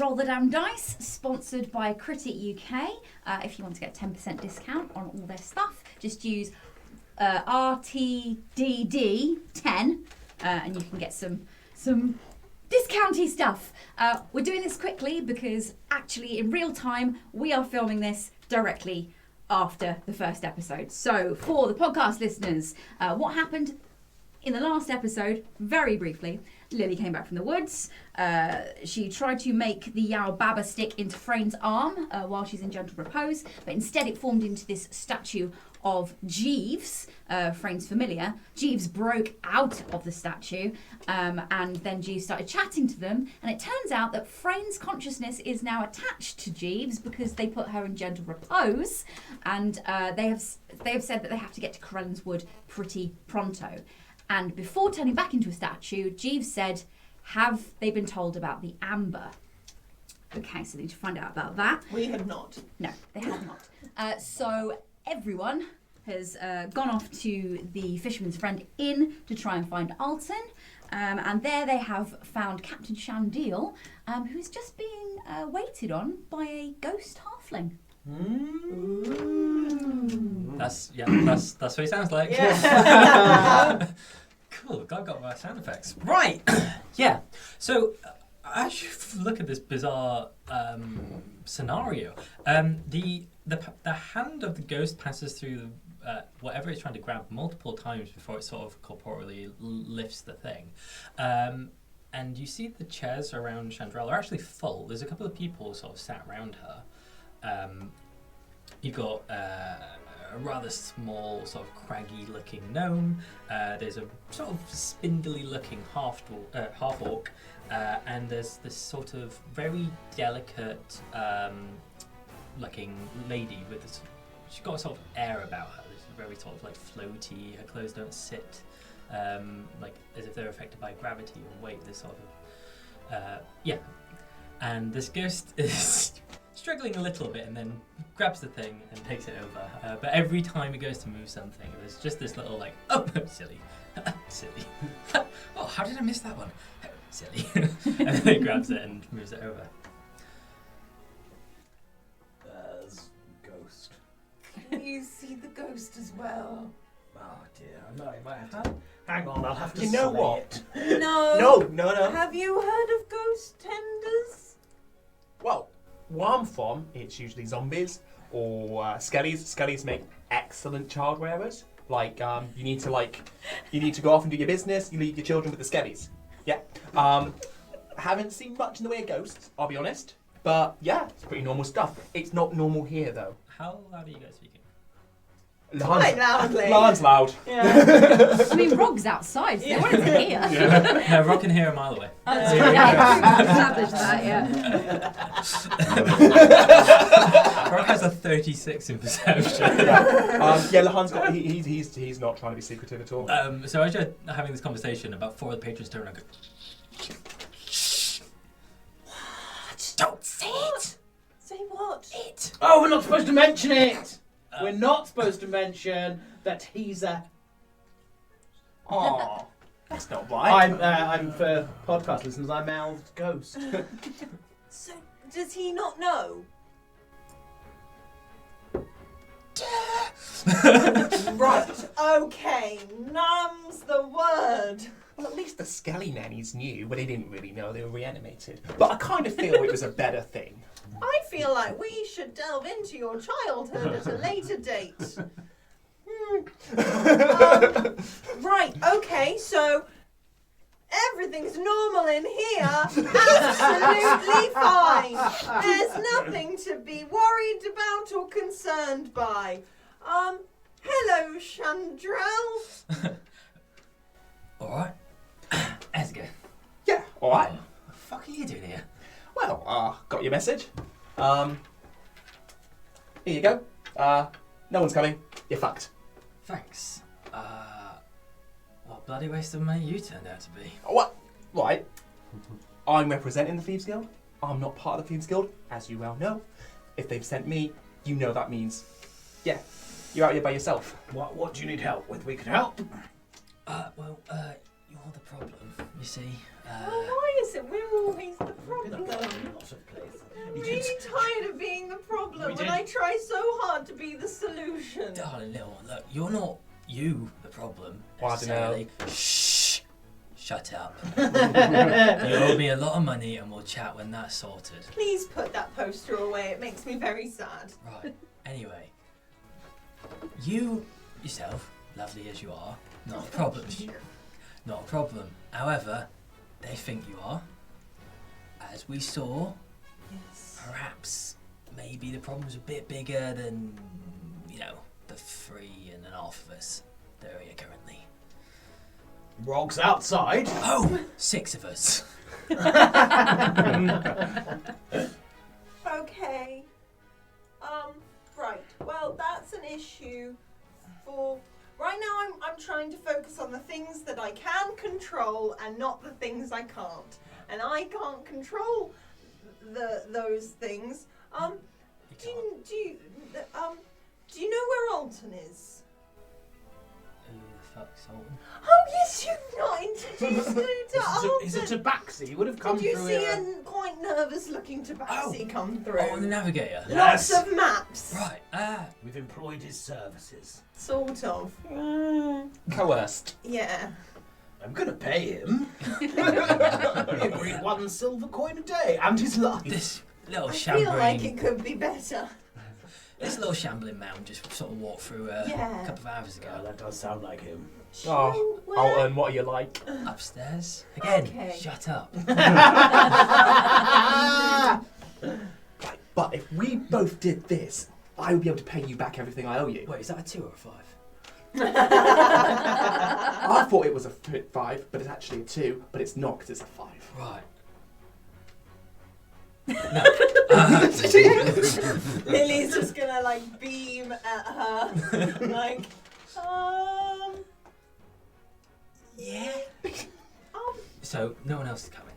Roll the Damn Dice, sponsored by Critic UK. If you want to get 10% discount on all their stuff, just use RTDD10 and you can get some discounty stuff. We're doing this quickly because actually in real time we are filming this directly after the first episode. So for the podcast listeners, what happened in the last episode, very briefly, Lilli came back from the woods. She tried to make the Yao Baba stick into Freyne's arm while she's in gentle repose, but instead it formed into this statue of Jeeves, Freyne's familiar. Jeeves broke out of the statue, and then Jeeves started chatting to them, and it turns out that Freyne's consciousness is now attached to Jeeves because they put her in gentle repose, and they have said that they have to get to Corellan's Wood pretty pronto. And before turning back into a statue, Jeeves said, have they been told about the amber? Okay, so they need to find out about that. We have not. No, they have not. So everyone has gone off to the Fisherman's Friend Inn to try and find Alton. And there they have found Captain Shandeel, who's just being waited on by a ghost halfling. That's what he sounds like. Yeah. Cool, I got my sound effects. Right, yeah. So, as you look at this bizarre scenario, the hand of the ghost passes through whatever it's trying to grab multiple times before it sort of corporeally lifts the thing. And you see the chairs around Chandrell are actually full. There's a couple of people sort of sat around her. You've got a rather small, sort of craggy-looking gnome. There's a sort of spindly-looking half-orc, and there's this sort of very delicate-looking lady with this. She's got a sort of air about her. It's very sort of like floaty. Her clothes don't sit like as if they're affected by gravity or weight. This sort of and this ghost is struggling a little bit and then grabs the thing and takes it over. But every time it goes to move something, there's just this little like, oh, silly, silly. Oh, how did I miss that one? Silly. And then it grabs it and moves it over. There's ghost. Can you see the ghost as well? Oh dear, I might have to. Hang on, I'll have to. You know slay what? it. No. No. Have you heard of ghost tenders? Well, where I'm from, it's usually zombies or skellies. Skellies make excellent child wearers. Like, you need to go off and do your business. You leave your children with the skellies. Yeah. Haven't seen much in the way of ghosts, I'll be honest. But yeah, it's pretty normal stuff. It's not normal here though. How loud are you guys speaking? Quite loudly. Lahn's loud. Yeah. I mean, Rogg's outside, so they wanted to hear. No, Rock can hear a mile away. That's true. Established that, yeah. Rock has a 36 in perception. Lahan's got. He's not trying to be secretive at all. So as you're having this conversation, about 4 of the patrons turn around and go, what? Don't say it! Say what? It! Oh, we're not supposed to mention it. We're not supposed to mention that he's a. Aw, that's not right. I'm for podcast listeners. I mouthed ghost. So, does he not know? Right, okay, numb's the word. Well, at least the Skelly nannies knew, but they didn't really know they were reanimated. But I kind of feel it was a better thing. I feel like we should delve into your childhood at a later date. Right, okay, so everything's normal in here. Absolutely fine. There's nothing to be worried about or concerned by. Hello, Chandrell. Alright. How's it going? Yeah, alright. What the fuck are you doing here? Well, got your message. Here you go. No one's coming. You're fucked. Thanks. What bloody waste of money you turned out to be. What? Right. I'm representing the Thieves Guild. I'm not part of the Thieves Guild, as you well know. If they've sent me, you know that means, yeah, you're out here by yourself. What do you need help with? We can help. You're the problem. you see. Why is it we're always the We're problem? going a lot of places. I'm really tired of being the problem when I try so hard to be the solution. Darling little one, look, you're not you the problem. Well, I don't know. necessarily. Shh! Shut up. You owe me a lot of money and we'll chat when that's sorted. Please put that poster away. It makes me very sad. Right, anyway. You, yourself, lovely as you are, not a problem. Not a problem. However, they think you are. As we saw, Yes. perhaps maybe the problem's a bit bigger than, the 3.5 of us that are here currently. Rogg's outside. Oh, 6 of us. Okay. Right. Well, that's an issue for... Right now I'm trying to focus on the things that I can control and not the things I can't. And I can't control those things. Do you know where Alton is? Who the fuck's Sultan? Oh yes, you've not introduced me to Alton. He's a tabaxi. He would have come Did you through see here. a quite nervous-looking tabaxi come through? Oh, the navigator. Lots of maps. Right, We've employed his services. Sort of. Coerced. Yeah. I'm gonna pay him. Every 1 silver coin a day, and his life. this little I shambling... feel like it could be better. This little shambling mound just sort of walked through a Yeah. couple of hours ago. Oh, that does sound like him. Oh, Where- Alton, what are you like? Upstairs. Again, Okay. shut up. Right, but if we both did this, I would be able to pay you back everything I owe you. Wait, is that a 2 or a 5? I thought it was a 5, but it's actually a 2, but it's not because it's a 5. Right. Lily's just gonna like beam at her, like, Yeah. um, So, no one else is coming?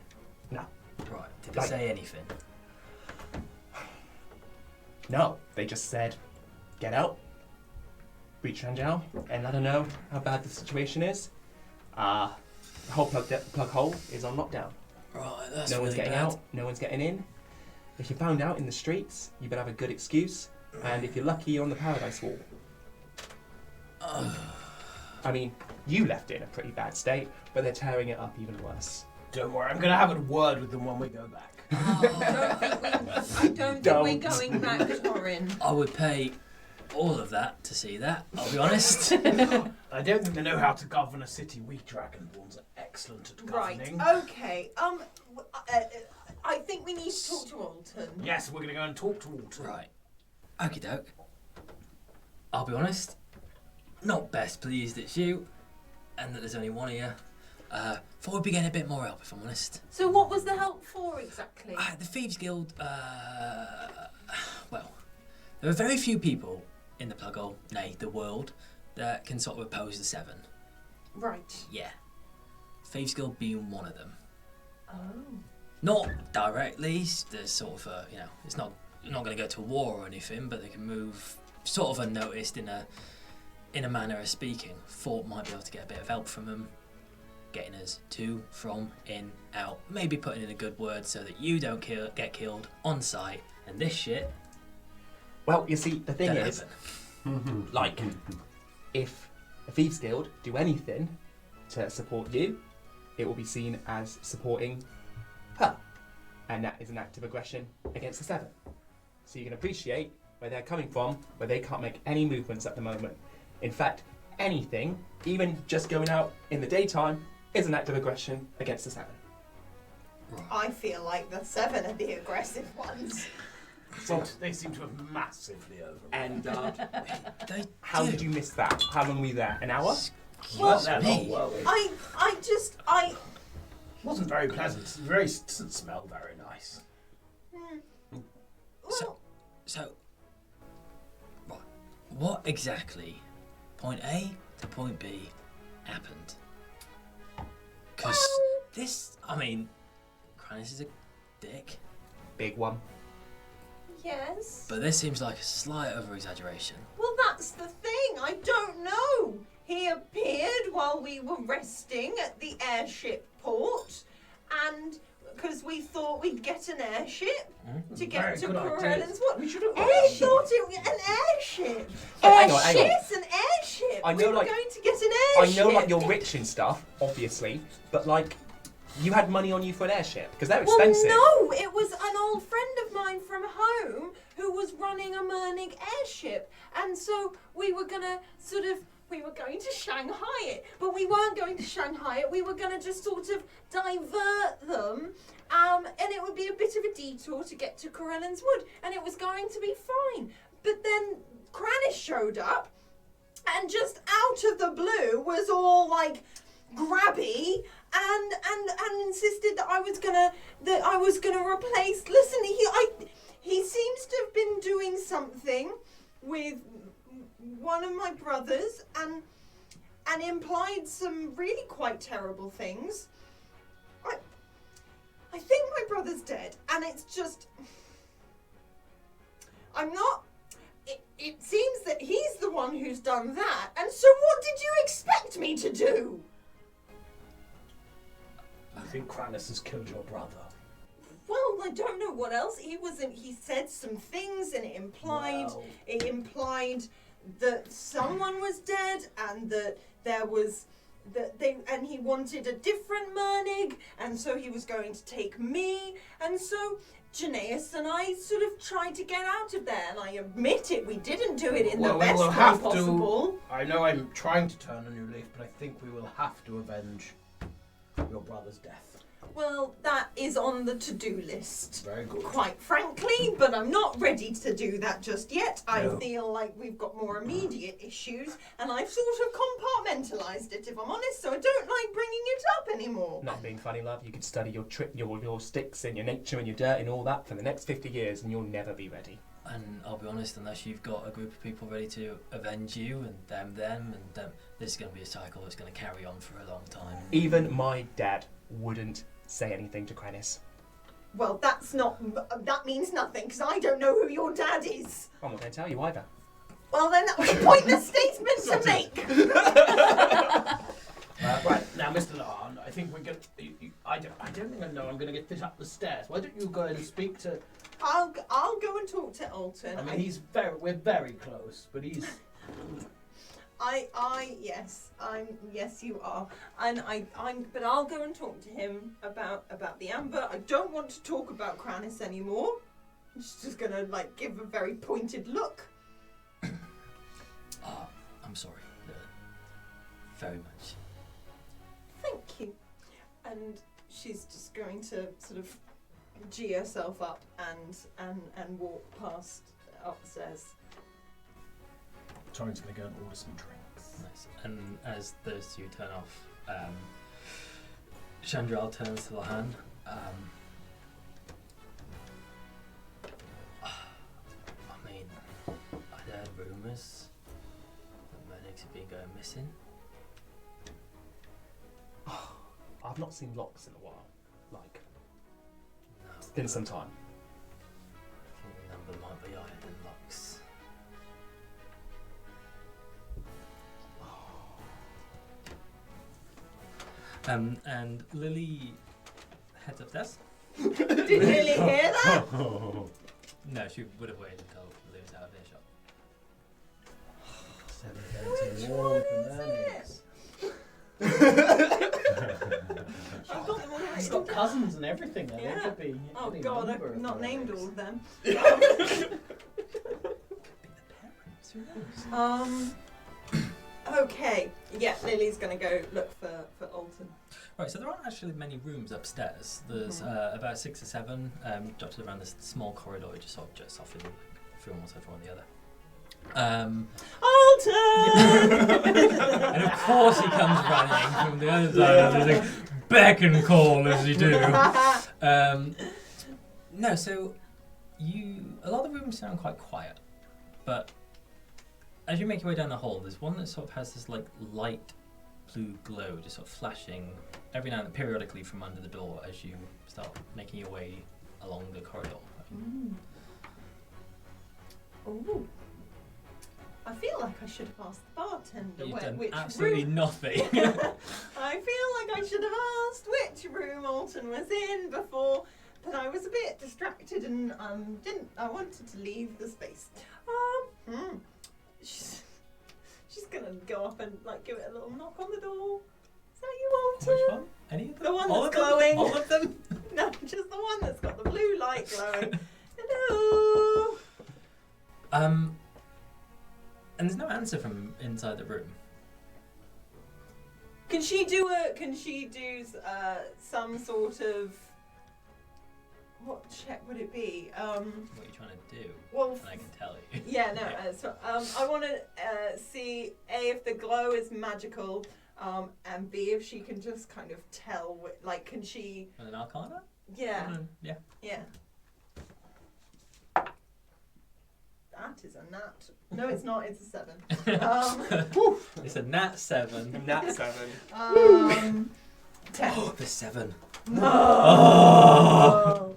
No. Right. Did they Like- say anything? No, they just said, get out, reach Ranjao, and let her know how bad the situation is. The whole plug hole is on lockdown. Right, that's No really one's getting bad. out, no one's getting in. If you're found out in the streets, you better have a good excuse, and if you're lucky, you're on the Paradise Wall. I mean, you left it in a pretty bad state, but they're tearing it up even worse. Don't worry, I'm gonna have a word with them when we go back. I don't think we're going back, Torin. I would pay all of that to see that, I'll be honest. I don't think they know how to govern a city. We Dragonborns are excellent at Right. governing. Okay. I think we need to talk to Alton. Yes, we're gonna go and talk to Walter. Right. Okie doke. I'll be honest, not best pleased it's you, and that there's only one of you. Thought we'd be getting a bit more help, if I'm honest. So what was the help for exactly? The Thieves Guild, well, there are very few people in the Pluggle, nay, the world, that can sort of oppose the 7. Right. Yeah. Thieves Guild being one of them. Oh. Not directly, there's sort of a, it's not going to go to war or anything, but they can move sort of unnoticed in a manner of speaking. Thought might be able to get a bit of help from them, getting us to, from, in, out, maybe putting in a good word so that you don't get killed on sight, and this shit Well, you see, the thing don't is, happen. like, if a Thieves Guild do anything to support you, it will be seen as supporting her. And that is an act of aggression against the 7. So you can appreciate where they're coming from, where they can't make any movements at the moment. In fact, anything, even just going out in the daytime, is an act of aggression against the 7. I feel like the 7 are the aggressive ones. They seem to have massively overrun. And They how do. did you miss that? How long were you there? An hour? Well, Not that long, were we? I Wasn't very pleasant. Doesn't smell very nice. well, So, right, what exactly, point A to point B, happened? Because this, Kranis is a dick, Big one. yes. but this seems like a slight over-exaggeration. Well, that's the thing. I don't know. he appeared while we were resting at the airship port, and because we thought we'd get an airship to get Very to good idea. Corellan's Wood. We should have I thought it was an airship. Hang on, hang on. Yes, an airship. I We know, were like- going to get an I airship. know, like, you're rich and stuff, obviously, but, like, you had money on you for an airship, because they're Well, expensive. no, it was an old friend of mine from home who was running a Murnig airship, and so we were going to Shanghai it, but we weren't going to Shanghai it. We were going to just sort of divert them, and it would be a bit of a detour to get to Corellan's Wood, and it was going to be fine. But then Crannis showed up, and just out of the blue was all like grabby and insisted that I was gonna replace. Listen, he seems to have been doing something with one of my brothers and implied some really quite terrible things. I think my brother's dead, and it's just It seems that he's the one who's done that, and so what did you expect me to do? I think Crannis has killed your brother. Well, I don't know what else. He said some things, and it implied that someone was dead, and that there was and he wanted a different Murnig, and so he was going to take me, and so Janaeus and I sort of tried to get out of there, and I admit it, we didn't do it in the best way possible. I know I'm trying to turn a new leaf, but I think we will have to avenge your brother's death. Well, that is on the to-do list. Very good. Quite frankly, but I'm not ready to do that just yet. I No. feel like we've got more immediate issues, and I've sort of compartmentalised it, if I'm honest, so I don't like bringing it up anymore. Not being funny, love, you could study your sticks and your nature and your dirt and all that for the next 50 years and you'll never be ready. And I'll be honest, unless you've got a group of people ready to avenge you and them, this is going to be a cycle that's going to carry on for a long time. Even my dad wouldn't say anything to Crannis. Well, that means nothing, because I don't know who your dad is. I'm not going to tell you either. Well, then that was a pointless statement to make. Right, now, Mr. Lehane, I think we're going to... I don't think I know I'm going to get fit up the stairs. Why don't you go and speak to... I'll go and talk to Alton. I mean, we're very close, but he's... Yes, you are, but I'll go and talk to him about the amber. I don't want to talk about Crannis anymore. She's just gonna give a very pointed look. I'm sorry, very much. Thank you. And she's just going to sort of gee herself up and walk past upstairs. Torin's going to go and order some drinks. Nice. And as those two turn off, Chandral turns to Lehane. I mean, I'd heard rumours that Murnigs have been going missing. I've not seen Locks in a while. No, It's been some time. I think the number might be higher than Lux. And Lilli heads upstairs. Did you really hear that? No, she would have waited until Lilli was out of earshot. Which one I've got them all He's written got down. cousins and everything there. Yeah. It could be Oh any God, number I've of not named names. all of them. Could be the parents, who knows? Okay. Yeah, Lily's gonna go look for Alton. Right, so there aren't actually many rooms upstairs. There's about 6 or 7 dotted around this small corridor, just sort of juts off in through one side from the other. Alton! And of course he comes running from the other side of the thing, beck and call as you do. No, so a lot of the rooms sound quite quiet, but as you make your way down the hall, there's one that sort of has this light blue glow just sort of flashing every now and then, periodically from under the door as you start making your way along the corridor. Ooh. I feel like I should have asked the bartender You've done which absolutely room. nothing. I feel like I should have asked which room Alton was in before, but I was a bit distracted and I wanted to leave the space. She's gonna go up and like give it a little knock on the door. Is that you, Alton? Which one? Any of them? The one All that's of them? glowing. All of them? No, just the one that's got the blue light glowing. Hello. And there's no answer from inside the room. Can she do some sort of what check would it be? What are you trying to do? Well, And I can tell you. yeah, no. So I want to see A, if the glow is magical, and B, if she can just kind of tell. Like, can she? And an arcana? Yeah. Yeah. Yeah. That is a nat. No, it's not. It's a 7. It's a nat 7. Nat 7. 10. Oh, the 7. No. Oh.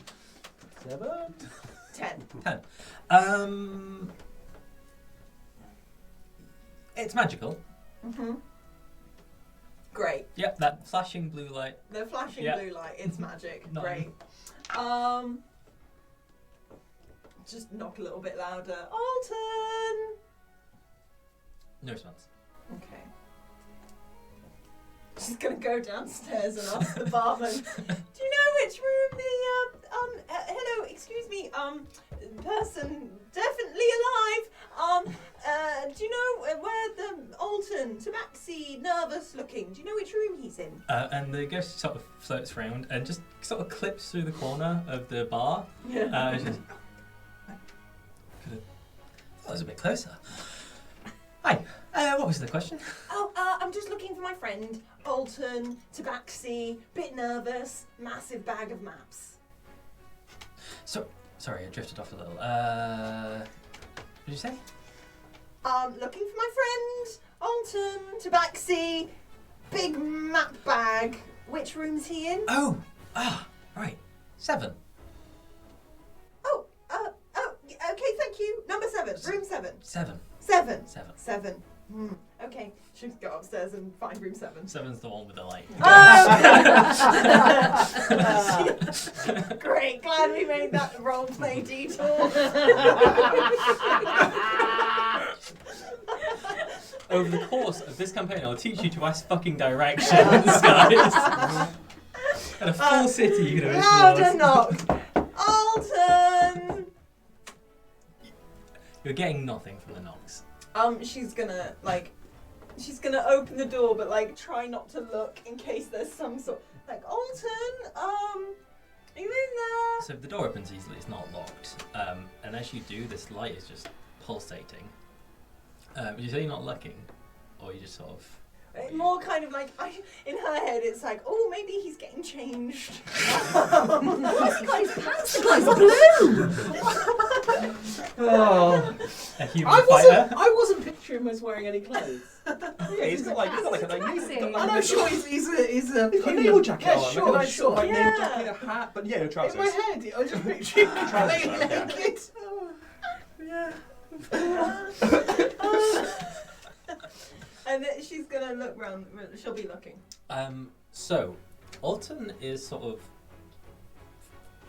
7. 10. It's magical. Mhm. Great. Yep, that flashing blue light. The flashing Yeah. blue light. It's magic. Nine. Great. Just knock a little bit louder. Alton. No response. Okay. She's gonna go downstairs and ask the barman. Do you know which room the hello, excuse me, person definitely alive. Do you know where the Alton Tabaxi nervous looking? Do you know which room he's in? And the ghost sort of floats around and just sort of clips through the corner of the bar. Yeah. Just, that was a bit closer. Hi. What was the question? Oh, I'm just looking for my friend Alton Tabaxi. Bit nervous. Massive bag of maps. So, sorry, I drifted off a little. What did you say? Looking for my friend Alton Tabaxi. Big map bag. Which room's he in? Oh, right. 7. Okay, thank you. Number 7. Room 7. 7. 7. 7. 7. Okay, she'll go upstairs and find room 7. 7's the one with the light. Great, glad we made that role play detour. Over the course of this campaign, I'll teach you to ask fucking directions, guys. And a full city you can Louder knock. Alton. You're getting nothing from the knocks. She's gonna open the door, but like try not to look in case there's some sort like Alton. Are you in there? So the door opens easily, it's not locked. And as you do, this light is just pulsating. You say you're not looking, or you just sort of... More kind of like, in her head, it's like, oh, maybe he's getting changed. The guy's blue! Oh. A human fighter? I wasn't picturing him as wearing any clothes. Yeah, he's got like a I know, sure, he's a nail jacket yeah, on. sure, like a sure. like nail Yeah. jacket, a hat, but yeah, no In trousers. my head, I was just picturing him Trousers, laying yeah. naked. And then she's gonna look round. She'll be looking. So, Alton is sort of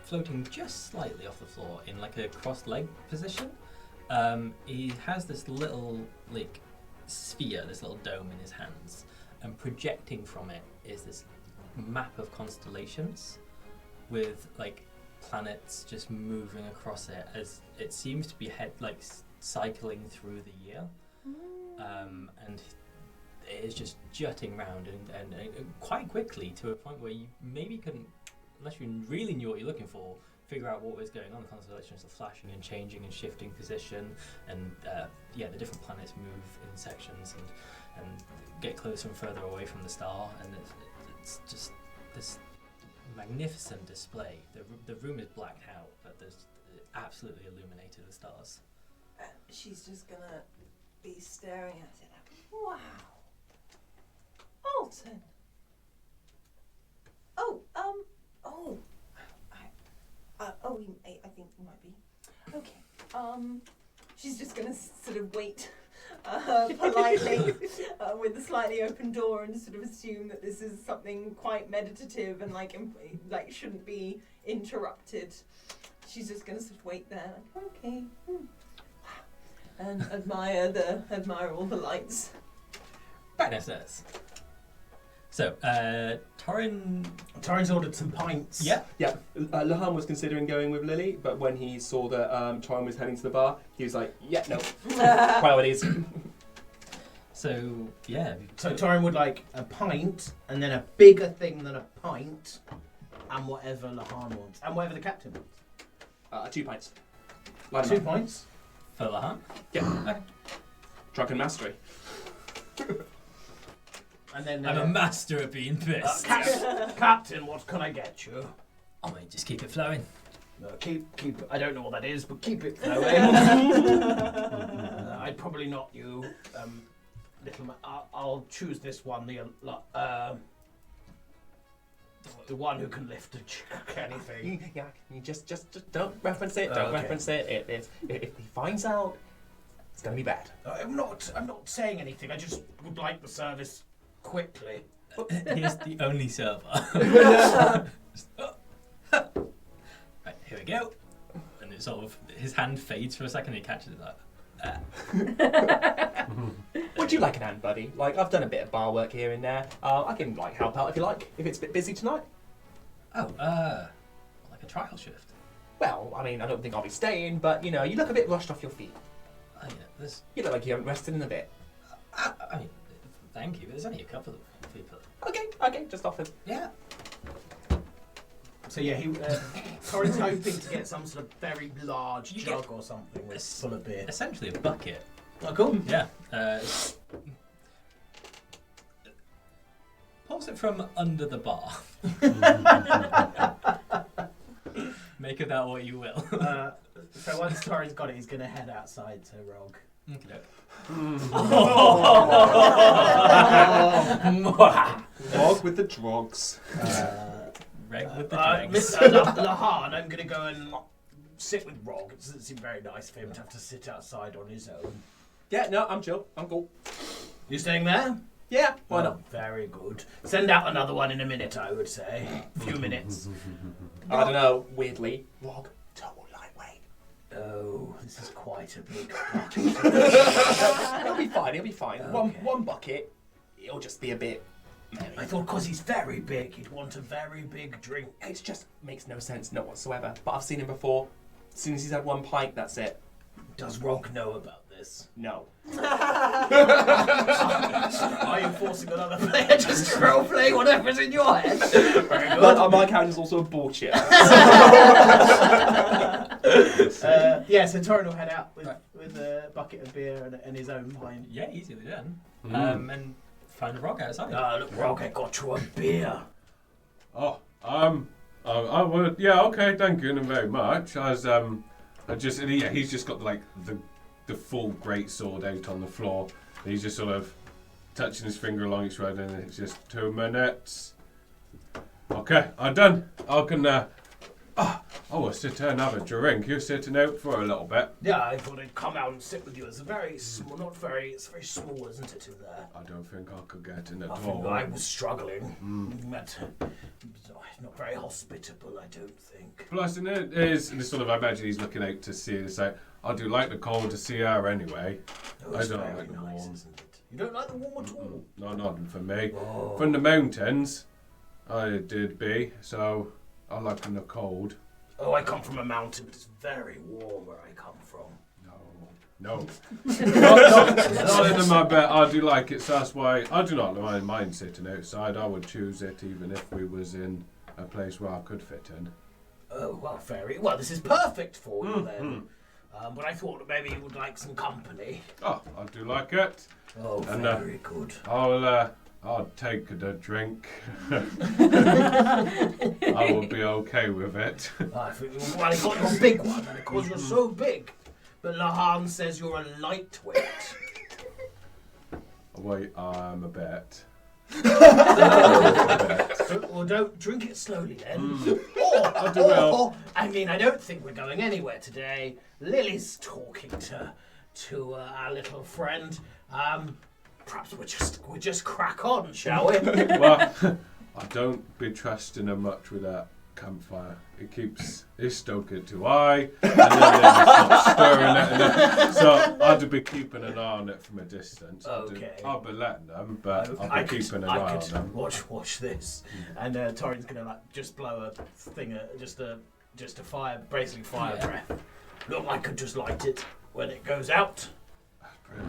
floating just slightly off the floor in like a crossed leg position. He has this little like sphere, this little dome in his hands, and projecting from it is this map of constellations with like planets just moving across it as it seems to be cycling through the year. And it is just jutting round and quite quickly to a point where you maybe couldn't, unless you really knew what you're looking for, figure out what was going on. The constellations are flashing and changing and shifting position, and the different planets move in sections and get closer and further away from the star, and it's just this magnificent display. The room is blacked out, but there's absolutely illuminated with stars. She's just gonna be staring at it. Wow. Alton. I think he might be. Okay. She's just gonna sort of wait politely with a slightly open door and sort of assume that this is something quite meditative and like shouldn't be interrupted. She's just going to sort of wait there, like, okay, and admire all the lights. Right downstairs. So, Torin's ordered some pints. Yeah. Yeah, Lehane was considering going with Lilli, but when he saw that Torin was heading to the bar, he was like, yeah, no. Priorities. So, yeah. So Torin would like a pint, and then a bigger thing than a pint, and whatever Lehane wants, and whatever the captain wants. 2 pints. Line 'em 2 up. pints. For Lehane? Yeah. Okay. Drunken mastery. And then I'm a master of being pissed. Captain, what can I get you? I mean, just keep it flowing. Keep. I don't know what that is, but keep it flowing. I'd probably not you, little. I'll choose this one. The one who can lift anything. Yeah, you just don't reference it. Don't Okay. reference it. If he finds out, it's gonna be bad. I'm not saying anything. I just would like the service quickly. Here's the only server. Right, here we go. And it sort of, his hand fades for a second and he catches it like, Would you like an hand, buddy? Like, I've done a bit of bar work here and there. I can like help out if you like, if it's a bit busy tonight. oh, like a trial shift. Well, I mean, I don't think I'll be staying, but you know, you look a bit rushed off your feet. Oh, yeah, there's, You look like you haven't rested in a bit. I mean, thank you, but there's only a couple of people. Okay, just offered. Yeah. So yeah, Torin's hoping to get some sort of very large You jug get- or something with full of beer. Essentially a bucket. Oh, cool. Yeah. Pulls it from under the bar. Make of that what you will. So once Torin's got it, he's going to head outside to Rogg. Okay. Rogg with the drugs. Reg with the Mr. dregs. Lehane, I'm going to go and sit with Rogg. It doesn't seem very nice for him to have to sit outside on his own. Yeah, no, I'm chill. I'm cool. You staying there? Yeah, why not? Very good. Send out another one in a minute, I would say. A few minutes. I don't know. Weirdly, Rogg, total lightweight. Oh, this is quite a big He'll be fine. He'll be fine. Okay. One bucket. It'll just be a bit. I thought because he's very big, he'd want a very big drink. It just makes no sense, no whatsoever. But I've seen him before. As soon as he's had one pint, that's it. Does Rogg know about this? No. Are you forcing another player just to roleplay whatever's in your head? Very good. But my account is also bullshit. Yeah, so Torin will head out with a bucket of beer and his own pint. Yeah, easily done. And find a Rogg outside. Look, Rogg, I got you a beer. Oh, I would. Yeah, okay. Thank you very much. He's just got the full great sword out on the floor. He's just sort of touching his finger along each road, and it's just 2 minutes. Okay, I'm done. I can. I'll sit here and have a drink. You're sitting out for a little bit. Yeah, I thought I'd come out and sit with you. It's very small, it's very small, isn't it, in there? I don't think I could get in at I think all. I was struggling. But, not very hospitable, I don't think. Plus, and it is, and sort of, I imagine he's looking out to see it. It's like, I do like the cold to see her anyway. Oh, I it's don't very like the nice, warm. isn't it? You don't like the warm at all? No, nothing for me. Oh. From the mountains, I did be, so I like in the cold. Oh, I come from a mountain, but it's very warm where I come from. No. not in my bed. I do like it, so that's why I do not mind sitting outside. I would choose it even if we was in a place where I could fit in. Oh, well, well, this is perfect for you then. But I thought maybe you would like some company. Oh, I do like it. Oh, And, very good. I'll take the drink. I will be okay with it. Well, I thought you're a big one, and of course you're so big. But Lehane says you're a lightweight. Wait, I'm a bit. Well, don't drink it slowly then. I do well. I mean, I don't think we're going anywhere today. Lilli's talking to our little friend. Perhaps we just crack on, shall we? Well, I don't be trusting her much with that campfire. It's stoking too high, and then it's stirring it, and then, so I'd be keeping an eye on it from a distance. I'll be letting them, but I'll be keeping an eye on them. Watch this, and Torin's gonna just blow a thing, just a fire, basically fire breath. Look, I could just light it when it goes out. I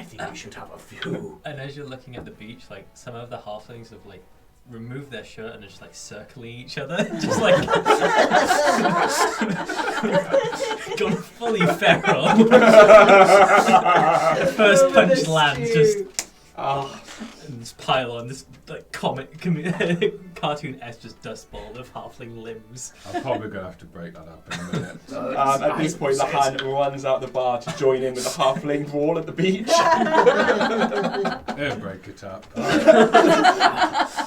think we should have a few. And as you're looking at the beach, like some of the halflings have like removed their shirt and are just like circling each other, just like gone fully feral. The first punch lands, just and this pile on this like cartoon-esque just dust ball of halfling limbs. I'm probably gonna have to break that up in a minute. At this point, Lehane runs out the bar to join in with the halfling brawl at the beach. He'll break it up.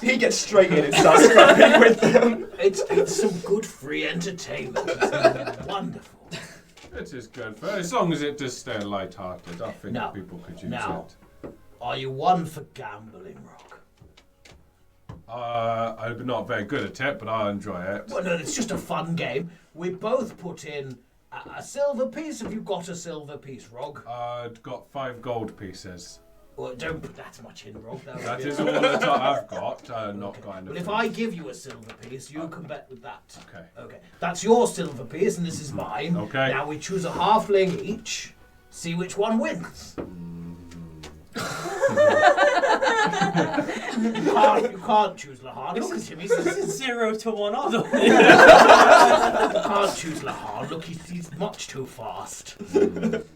He gets straight in and starts scrapping with them. It's some good free entertainment. It's wonderful. It is good, but as long as it does stay light-hearted, I think Now- people could use now- it. Are you one for gambling, Rogg? I'm not very good at it, but I enjoy it. Well, no, it's just a fun game. We both put in a silver piece. Have you got a silver piece, Rogg? I've got 5 gold pieces. Well, don't put that much in, Rogg. That is all that I've got. I've not got anything. But if I give you a silver piece, you can bet with that. Okay. Okay. That's your silver piece, and this is mine. Okay. Now we choose a halfling each. See which one wins. You can't choose Lehane. Look at him. This is 0 to 1 other. You can't choose Lehane. Look, he's much too fast.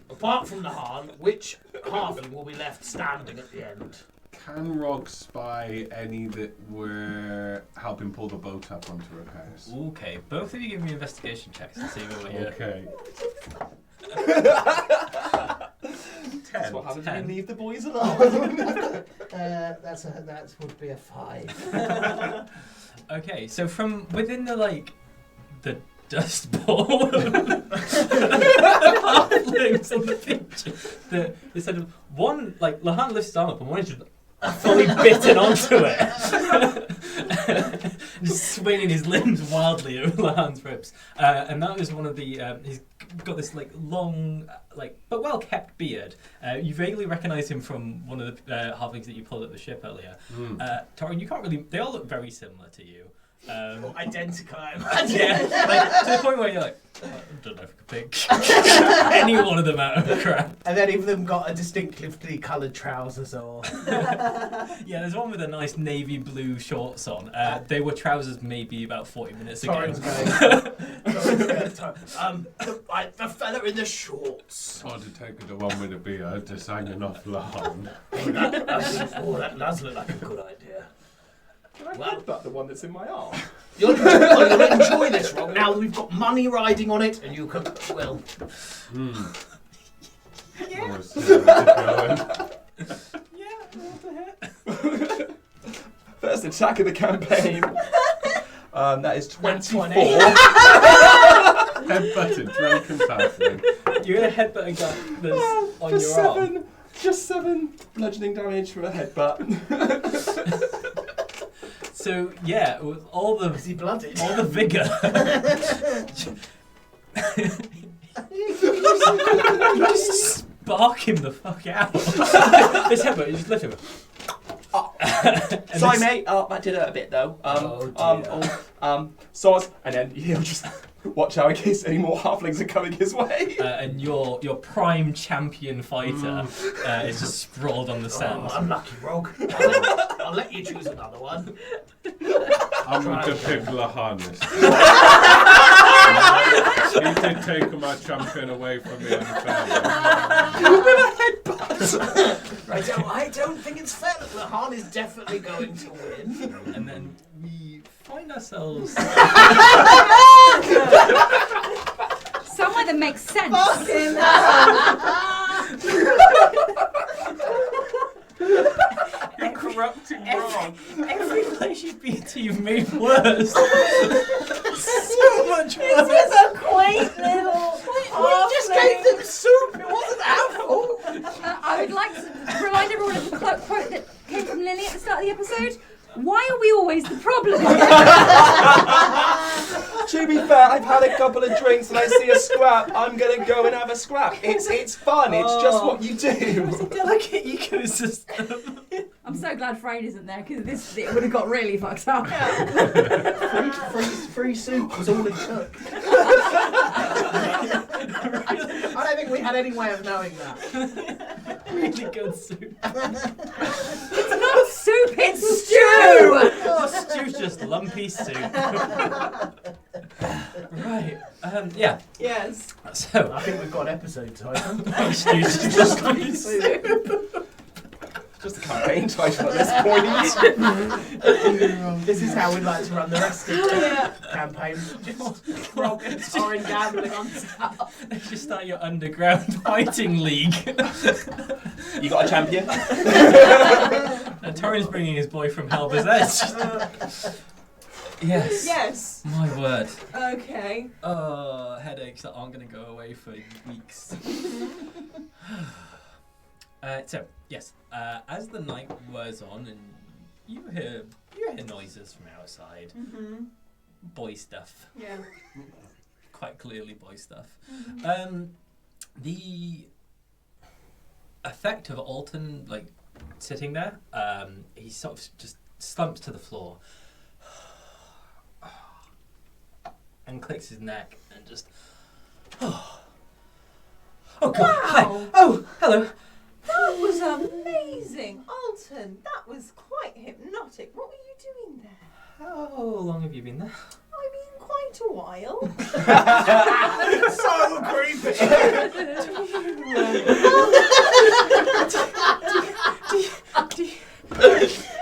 Apart from Lehane, which halfling will be left standing at the end? Can Rogg spy any that were helping pull the boat up onto repairs? Okay, both of you give me investigation checks to see what you're. Okay. That's what happens when 10. you leave the boys alone. That would be a 5. Okay, so from within the dust ball of halflings on the beach, they said one, like, Lehane lifts his arm up and one is just fully bitten onto it. Just swinging his limbs wildly over Lehane's ribs. And that was one of the, he's got this like long, but well kept beard. You vaguely recognise him from one of the halflings that you pulled at the ship earlier. Torin, you can't really, they all look very similar to you. Identical, I imagine. Yeah, like, to the point where you're like, I don't know if I could pick any one of them out of the crowd. And then even of them got a distinctively coloured trousers or... Yeah, there's one with a nice navy blue shorts on. They were trousers maybe about 40 minutes ago. Torin's going. The fella in the shorts. Hard to take the one with the beard, just hanging off Lehane. That does look like a good idea. Can I headbutt the one that's in my arm? You'll enjoy this, Rogg. Now we've got money riding on it, and you can... Well... Yeah. First attack of the campaign. That is 24. Headbutted, drunken halfling. You're going to headbutt a guy that's on your arm. Just 7 bludgeoning damage from a headbutt. So, yeah, with all the... Is he blooded? All the vigour. You just spark him the fuck out. This headbutt, you just lift him. Sorry, mate. That did hurt a bit, though. Soz, and then he'll just watch out in case any more halflings are coming his way. And your prime champion fighter is just sprawled on the sand. Oh, unlucky, Rogg. I'll let you choose another one. I'm going to pick Lehane this time. He did take my champion away from me unfairly. I don't think it's fair that Lehane is definitely going to win. And then we find ourselves... Somewhere that makes sense. Fucking You're corrupting Rogg. Every place you've been to, you've made worse. So much worse. This is a quaint little. We just gave them soup. It I would like to remind everyone of the quote that came from Lilli at the start of the episode. Why are we always the problem? To be fair, I've had a couple of drinks and I see a scrap. I'm gonna go and have a scrap. It's fun. It's just what you do. It's a delicate ecosystem. I'm so glad Frayne isn't there because it would have got really fucked up. Free soup was all it took. I don't think we had any way of knowing that. Really good soup. It's not soup, it's stew! Oh, stew's just lumpy soup. Right. Yeah. Yes. So. I think we've got an episode title. Stew's just lumpy soup. Just a campaign title at this point. This is how we'd like to run the rest of the campaign. Just Rogg and Torin gambling on stuff. Just start your underground fighting league. You got a champion? And Torin's bringing his boy from Halber's Edge. Yes. Yes. My word. Okay. Headaches that aren't going to go away for weeks. So, yes, as the night wears on and you hear noises from outside, boy stuff, Yeah. quite clearly boy stuff. Mm-hmm. The effect of Alton, like, sitting there, he sort of just slumps to the floor and clicks his neck and just, oh God, hi, oh, hello. That was amazing, Alton. That was quite hypnotic. What were you doing there? How long have you been there? I mean, quite a while. So creepy.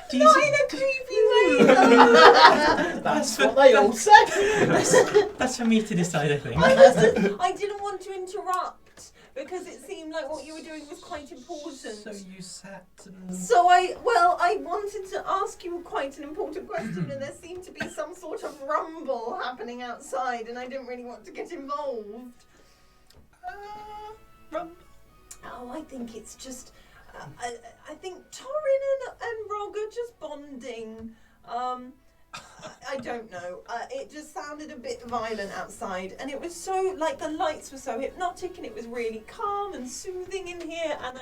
Do you Not in a creepy way, though. That's what they all said. That's for me to decide, I think. I didn't want to interrupt because it seemed like what you were doing was quite important. So you sat and... So I wanted to ask you quite an important question, and there seemed to be some sort of rumble happening outside, and I didn't really want to get involved. Rumble? Oh, I think it's just, I think Torin and Rogg are just bonding. I don't know. It just sounded a bit violent outside, and it was so, like, the lights were so hypnotic, and it was really calm and soothing in here, and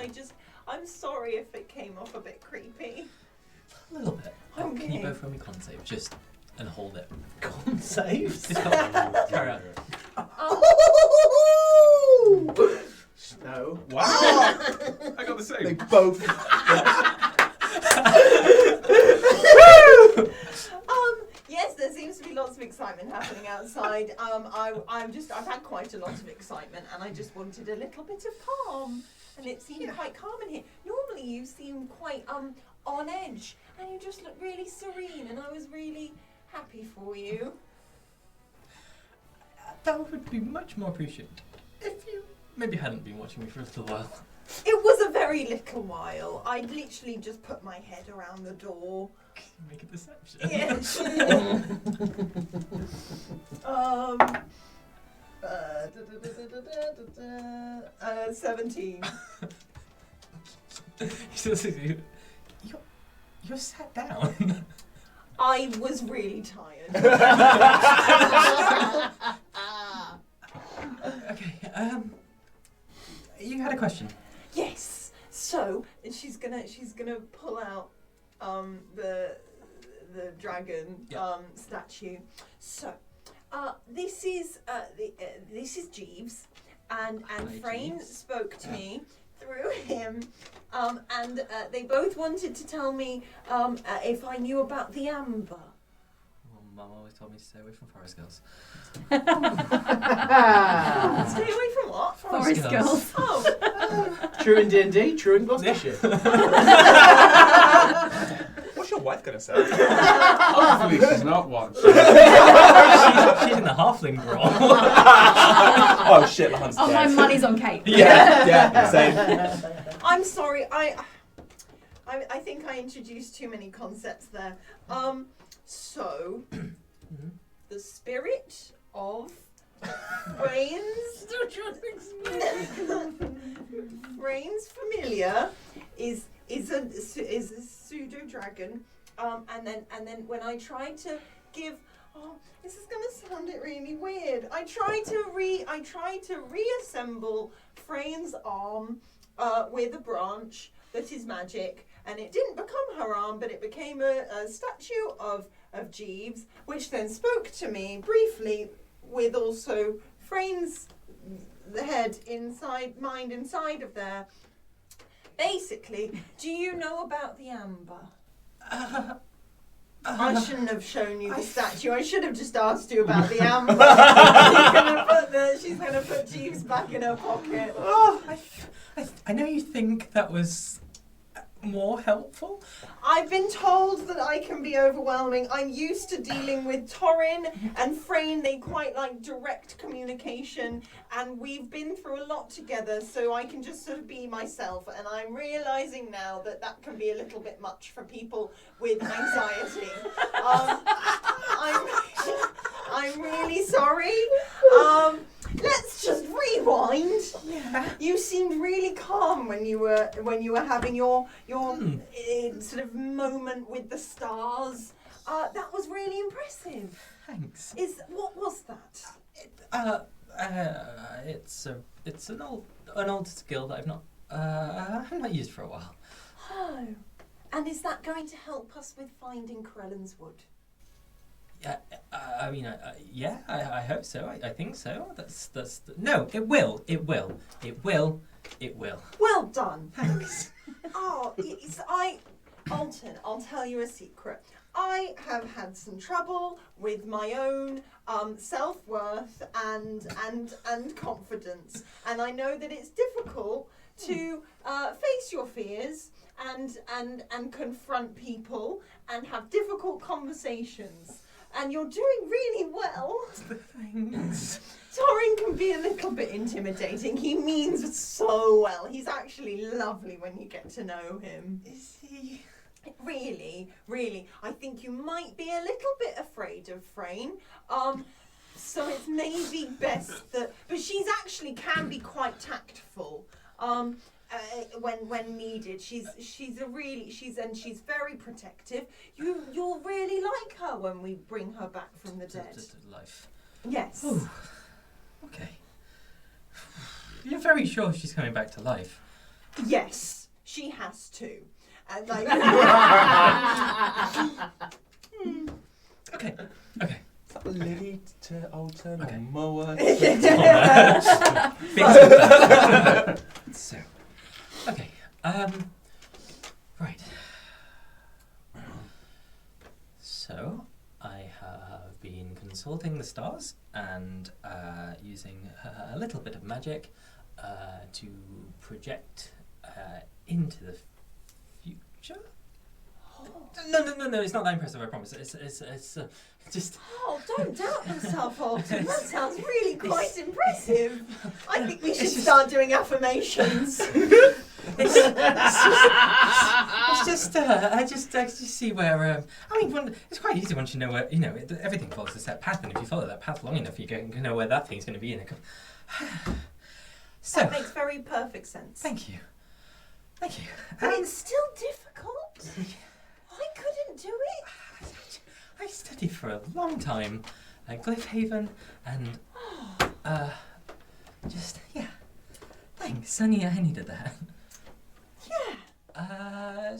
I'm sorry if it came off a bit creepy. A little bit. Okay. Can you both throw me con save, just, and hold it? Con saves? Just carry on. No. Wow! I got the same. They both. Yes, there seems to be lots of excitement happening outside. I've had quite a lot of excitement, and I just wanted a little bit of calm, and it seemed quite calm in here. Normally, you seem quite on edge, and you just look really serene, and I was really happy for you. That would be much more appreciated if you maybe hadn't been watching me for a little while. It was a very little while. I literally just put my head around the door. Make a deception. Yeah. 17. You're sat down. I was really tired. Okay, you had a question. Yes. So she's gonna pull out the dragon statue. So this is Jeeves, and Hi, Frayne Jeeves. spoke to me through him, and they both wanted to tell me if I knew about the amber. Well, Mum always told me to stay away from forest girls. Stay away from what? Forest girls. Oh. True in D&D, true in Gloucestershire. What's your wife gonna say? Hopefully she's not watching. She's in the halfling brawl. Oh shit, the hunt's Oh, my dead. money's on Kate. Yeah, same. I'm sorry. I think I introduced too many concepts there. So the spirit of brains Freyne's familiar is a pseudo dragon, and then when I try to give, this is gonna sound really weird. I try to reassemble Freyne's arm with a branch that is magic, and it didn't become her arm, but it became a statue of Jeeves, which then spoke to me briefly with also Freyne's the head mind inside of there. Basically, do you know about the amber? I shouldn't have shown you the statue. I should have just asked you about the amber. She's gonna put Jeeves back in her pocket. Oh, I know you think that was more helpful. I've been told that I can be overwhelming. I'm used to dealing with Torin and Freyne. They quite like direct communication, and we've been through a lot together, so I can just sort of be myself. And I'm realising now that can be a little bit much for people with anxiety. I'm really sorry. Let's just rewind. Yeah. You seemed really calm when you were having your sort of moment with the stars. That was really impressive. Thanks. What was that? It's an old skill that I've not used for a while. Oh, and is that going to help us with finding Krellen's wood? Yeah, I hope so. I think so. No, it will. Well done. Thanks. Alton, I'll tell you a secret. I have had some trouble with my own self-worth and confidence, and I know that it's difficult to face your fears and confront people and have difficult conversations. And you're doing really well. Thanks. Torin can be a little bit intimidating. He means so well. He's actually lovely when you get to know him. Is he? Really, really. I think you might be a little bit afraid of Freyne. So it's maybe best that... But she's actually can be quite tactful. When needed, she's very protective. You'll really like her when we bring her back from the dead. To life. Yes. Oh, okay. You're very sure she's coming back to life? Yes, she has to. And like. Okay. Lilli to Alton Okay. or Moa. So, okay. Right. So, I have been consulting the stars and using a little bit of magic to project into the future. No, it's not that impressive, I promise. It's just... Oh, don't doubt yourself, Alton. That sounds really quite impressive. I think we should start doing affirmations. I just see where. It's quite easy once you know where everything follows a set path, and if you follow that path long enough, you can know where that thing's going to be in So that makes very perfect sense. Thank you. But it's still difficult. I couldn't do it. I studied for a long time at Glyphhaven, and thanks. I needed that. Yeah. I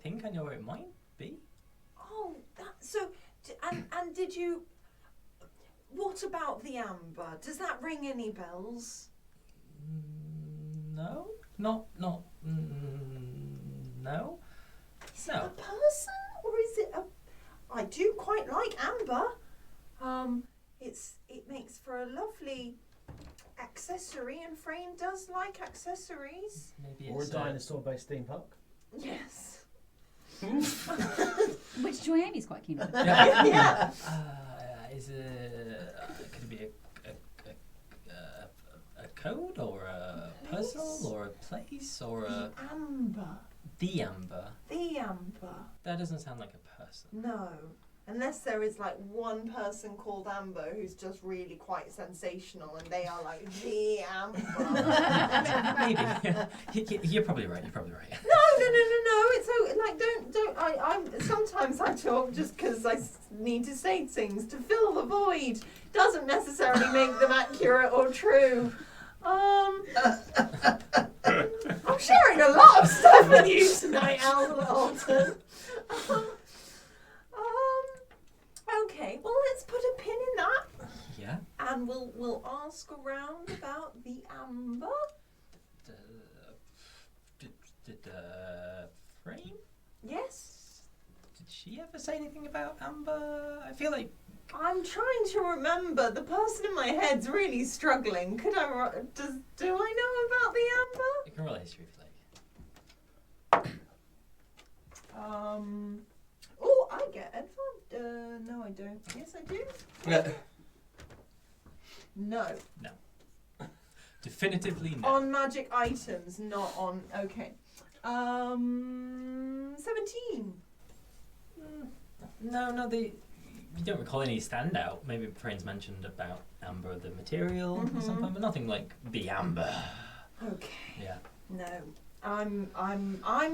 think I know where it might be. Oh, and did you? What about the amber? Does that ring any bells? No, no. Is it a person or is it a? I do quite like amber. It makes for a lovely accessory, and Freyne does like accessories. Maybe Or a it's dinosaur-based theme park. Yes. Which Joy Amy's quite keen on. Yeah. Could it be a code or a puzzle or a place or a Amber. the amber? The amber. That doesn't sound like a person. No. Unless there is like one person called Amber who's just really quite sensational and they are like the Amber. Maybe. You're probably right. No. It's so like don't. I'm sometimes I talk just because I need to say things to fill the void. Doesn't necessarily make them accurate or true. I'm sharing a lot of stuff with you tonight, Halborton. Okay, well let's put a pin in that. Yeah. And we'll ask around about the amber. Did Frame? Yes. Did she ever say anything about Amber? I feel like I'm trying to remember. The person in my head's really struggling. Do I know about the amber? you can roll a history if you like. Oh, I get advantage. No, I don't. Yes, I do. No. Definitively no. On magic items, not on. Okay. 17. No, you don't recall any standout. Maybe Frane's mentioned about Amber, the material or something, but nothing like the Amber. Okay. Yeah. No. I'm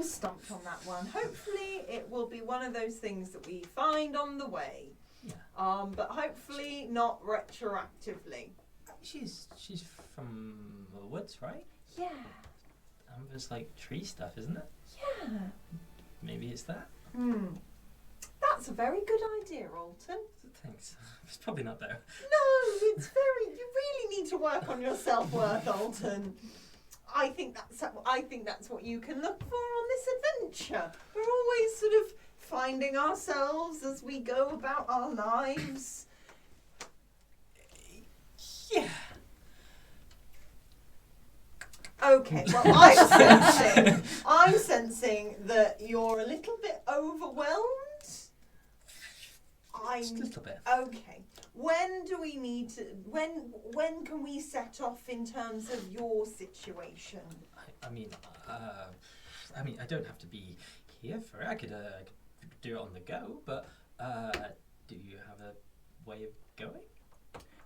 stumped on that one. Hopefully it will be one of those things that we find on the way. Yeah. But hopefully not retroactively. She's from the woods, right? Yeah. Amber's like tree stuff, isn't it? Yeah. Maybe it's that. That's a very good idea, Alton. Thanks. It's probably not though. No, it's very. You really need to work on your self-worth, Alton. I think that's what you can look for on this adventure. We're always sort of finding ourselves as we go about our lives. Yeah. Okay, well, I'm sensing that you're a little bit overwhelmed. Just a little bit. Okay. When do we need to? When can we set off in terms of your situation? I mean, I don't have to be here for it. I could do it on the go, but do you have a way of going?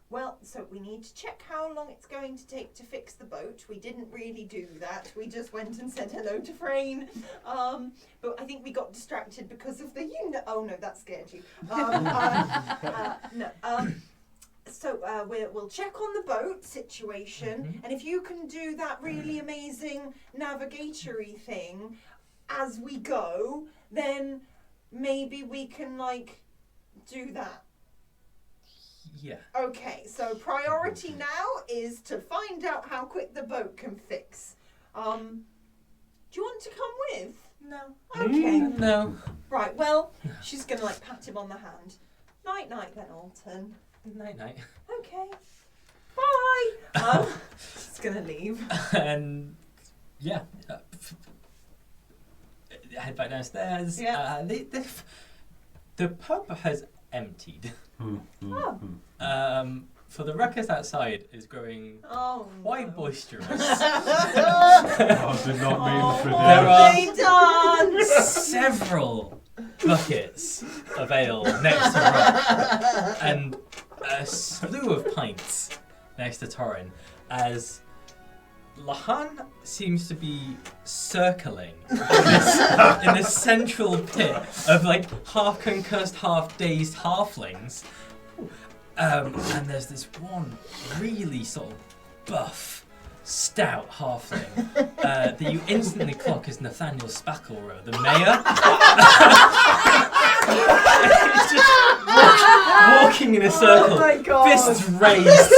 Well, so we need to check how long it's going to take to fix the boat. We didn't really do that. We just went and said hello to Frane. But I think we got distracted because of the oh no, that scared you. No. So we'll check on the boat situation, and if you can do that really amazing navigatory thing as we go, then maybe we can do that. Yeah. Okay, so priority now is to find out how quick the boat can fix. Do you want to come with? No. Okay. No. Right, well, she's going to pat him on the hand. Night then, Alton. Night. Okay. Bye. She's going to leave. And yeah. Head back downstairs. Yeah. The pub has emptied. Oh. For the ruckus outside is growing quite no. boisterous. I did not mean for There this. are They dance. several buckets of ale next to Rogg and a slew of pints next to Torin as Lehane seems to be circling in the central pit of half concussed, half dazed halflings. And there's this one really sort of buff, stout halfling that you instantly clock as Nathaniel Spacklerow, the mayor. He's just walking in a circle, fists raised.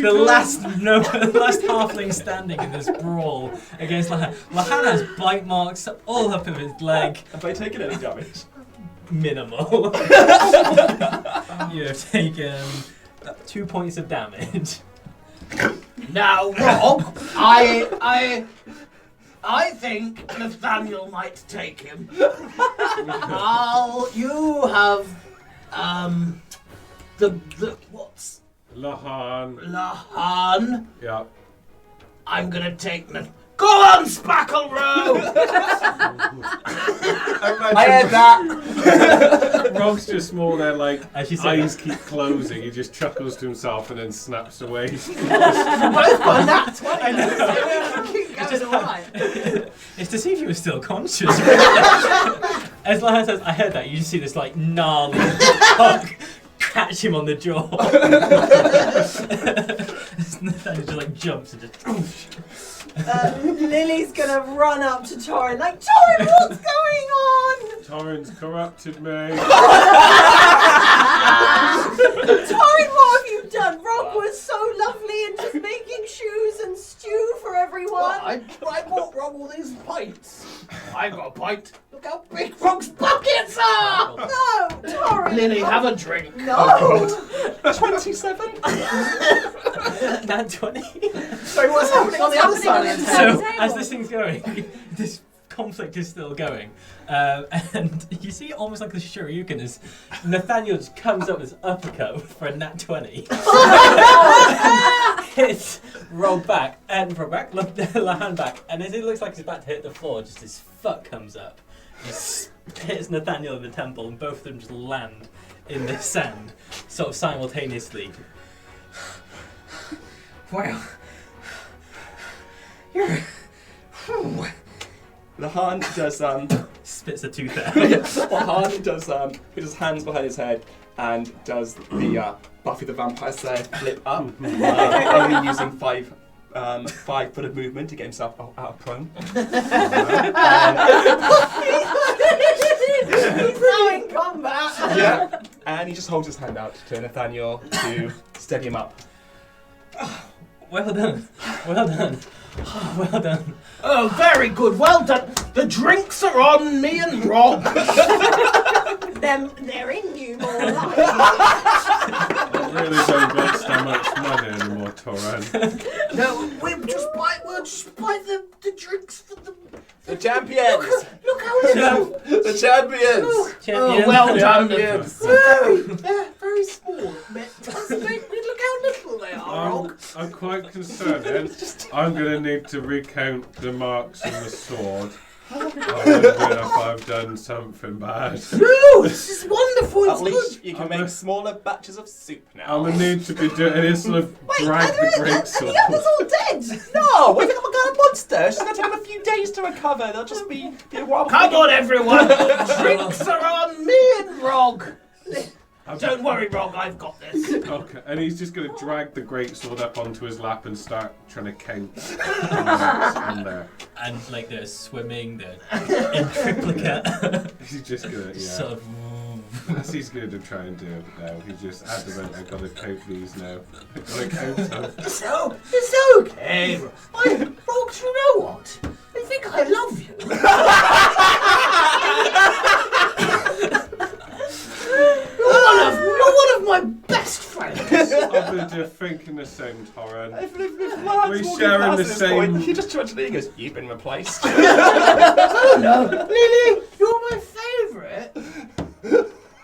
The last halfling standing in this brawl against Lehane. Lehane has bite marks all up of his leg. Have I taken any damage? Minimal. You have taken 2 points of damage. Now, Rogg, I think Nathaniel might take him. You have what's Lehane. Yeah. I'm gonna take Go on, Spacklerow! I heard that. Rogg's just more there, like, As you say eyes keep closing. He just chuckles to himself and then snaps away. Both got that 20. I know. Keep It's going just alright. It's to see if you were still conscious. As Lehane says, I heard that. You just see this like gnarly hug catch him on the jaw. Nathaniel just like jumps and just. Lily's gonna run up to Torin like, Torin, what's going on? Torin's corrupted me. Torin, what have you done? Rogg was so lovely and just making shoes and stew for everyone. Well, I bought Rogg all these pints. I got a pint. Look how big Rogg's buckets are! No, Torin. Lilli, have a drink. No. 27. Nat 20. Sorry, what's happening on the other side of the table? So as this thing's going, this conflict is still going, and you see almost like the Shoryuken as Nathaniel just comes up with his uppercut for a nat 20. Hits Rogg back and Lehane back, and as it looks like he's about to hit the floor, just his foot comes up, just hits Nathaniel in the temple, and both of them just land in the sand, sort of simultaneously. Well, you're. Lehane does Spits a tooth out. Lehane does put his hands behind his head and does the Buffy the Vampire Slayer flip up, only using 5 foot of movement to get himself out of prone. He's now in combat. Yeah, and he just holds his hand out to Nathaniel to steady him up. Well done. Well done. Well done. Oh, very good. Well done. The drinks are on me and Rogg. They're in you more like. I really don't got so much money anymore, Torin. No, we'll just buy the drinks for the champions! Look how little. The champions! Oh, well done. Champions! Very small. But look how little they are, Rogg. I'm quite concerned then. I'm going to need to recount the marks on the sword. I wonder if I've done something bad. No, this is wonderful. At It's least good. you can make smaller batches of soup now. I'm going to need to be doing this sort of drag the great sword. The others all dead. No, we've got a kind of monster. She's going to take them a few days to recover. They'll just be one. Come on, everyone. The drinks are on me and Rogg. Don't worry, Rogg, I've got this. Okay, and he's just going to drag the great sword up onto his lap and start trying to count the marks on there. And like they're swimming, they're in triplicate. He's just going to, Sort of. That's he's going to try and do it now. He's just adamant, I've got to count these now. I've got to count them. It's okay. Rogg, you know what? I think I love you. You're one of my best friends. I've been just thinking the same, Torin. If We Lahan's sharing walking the past this same- point, he just turns to me and goes, "You've been replaced." Oh no, Lilli, you're my favourite.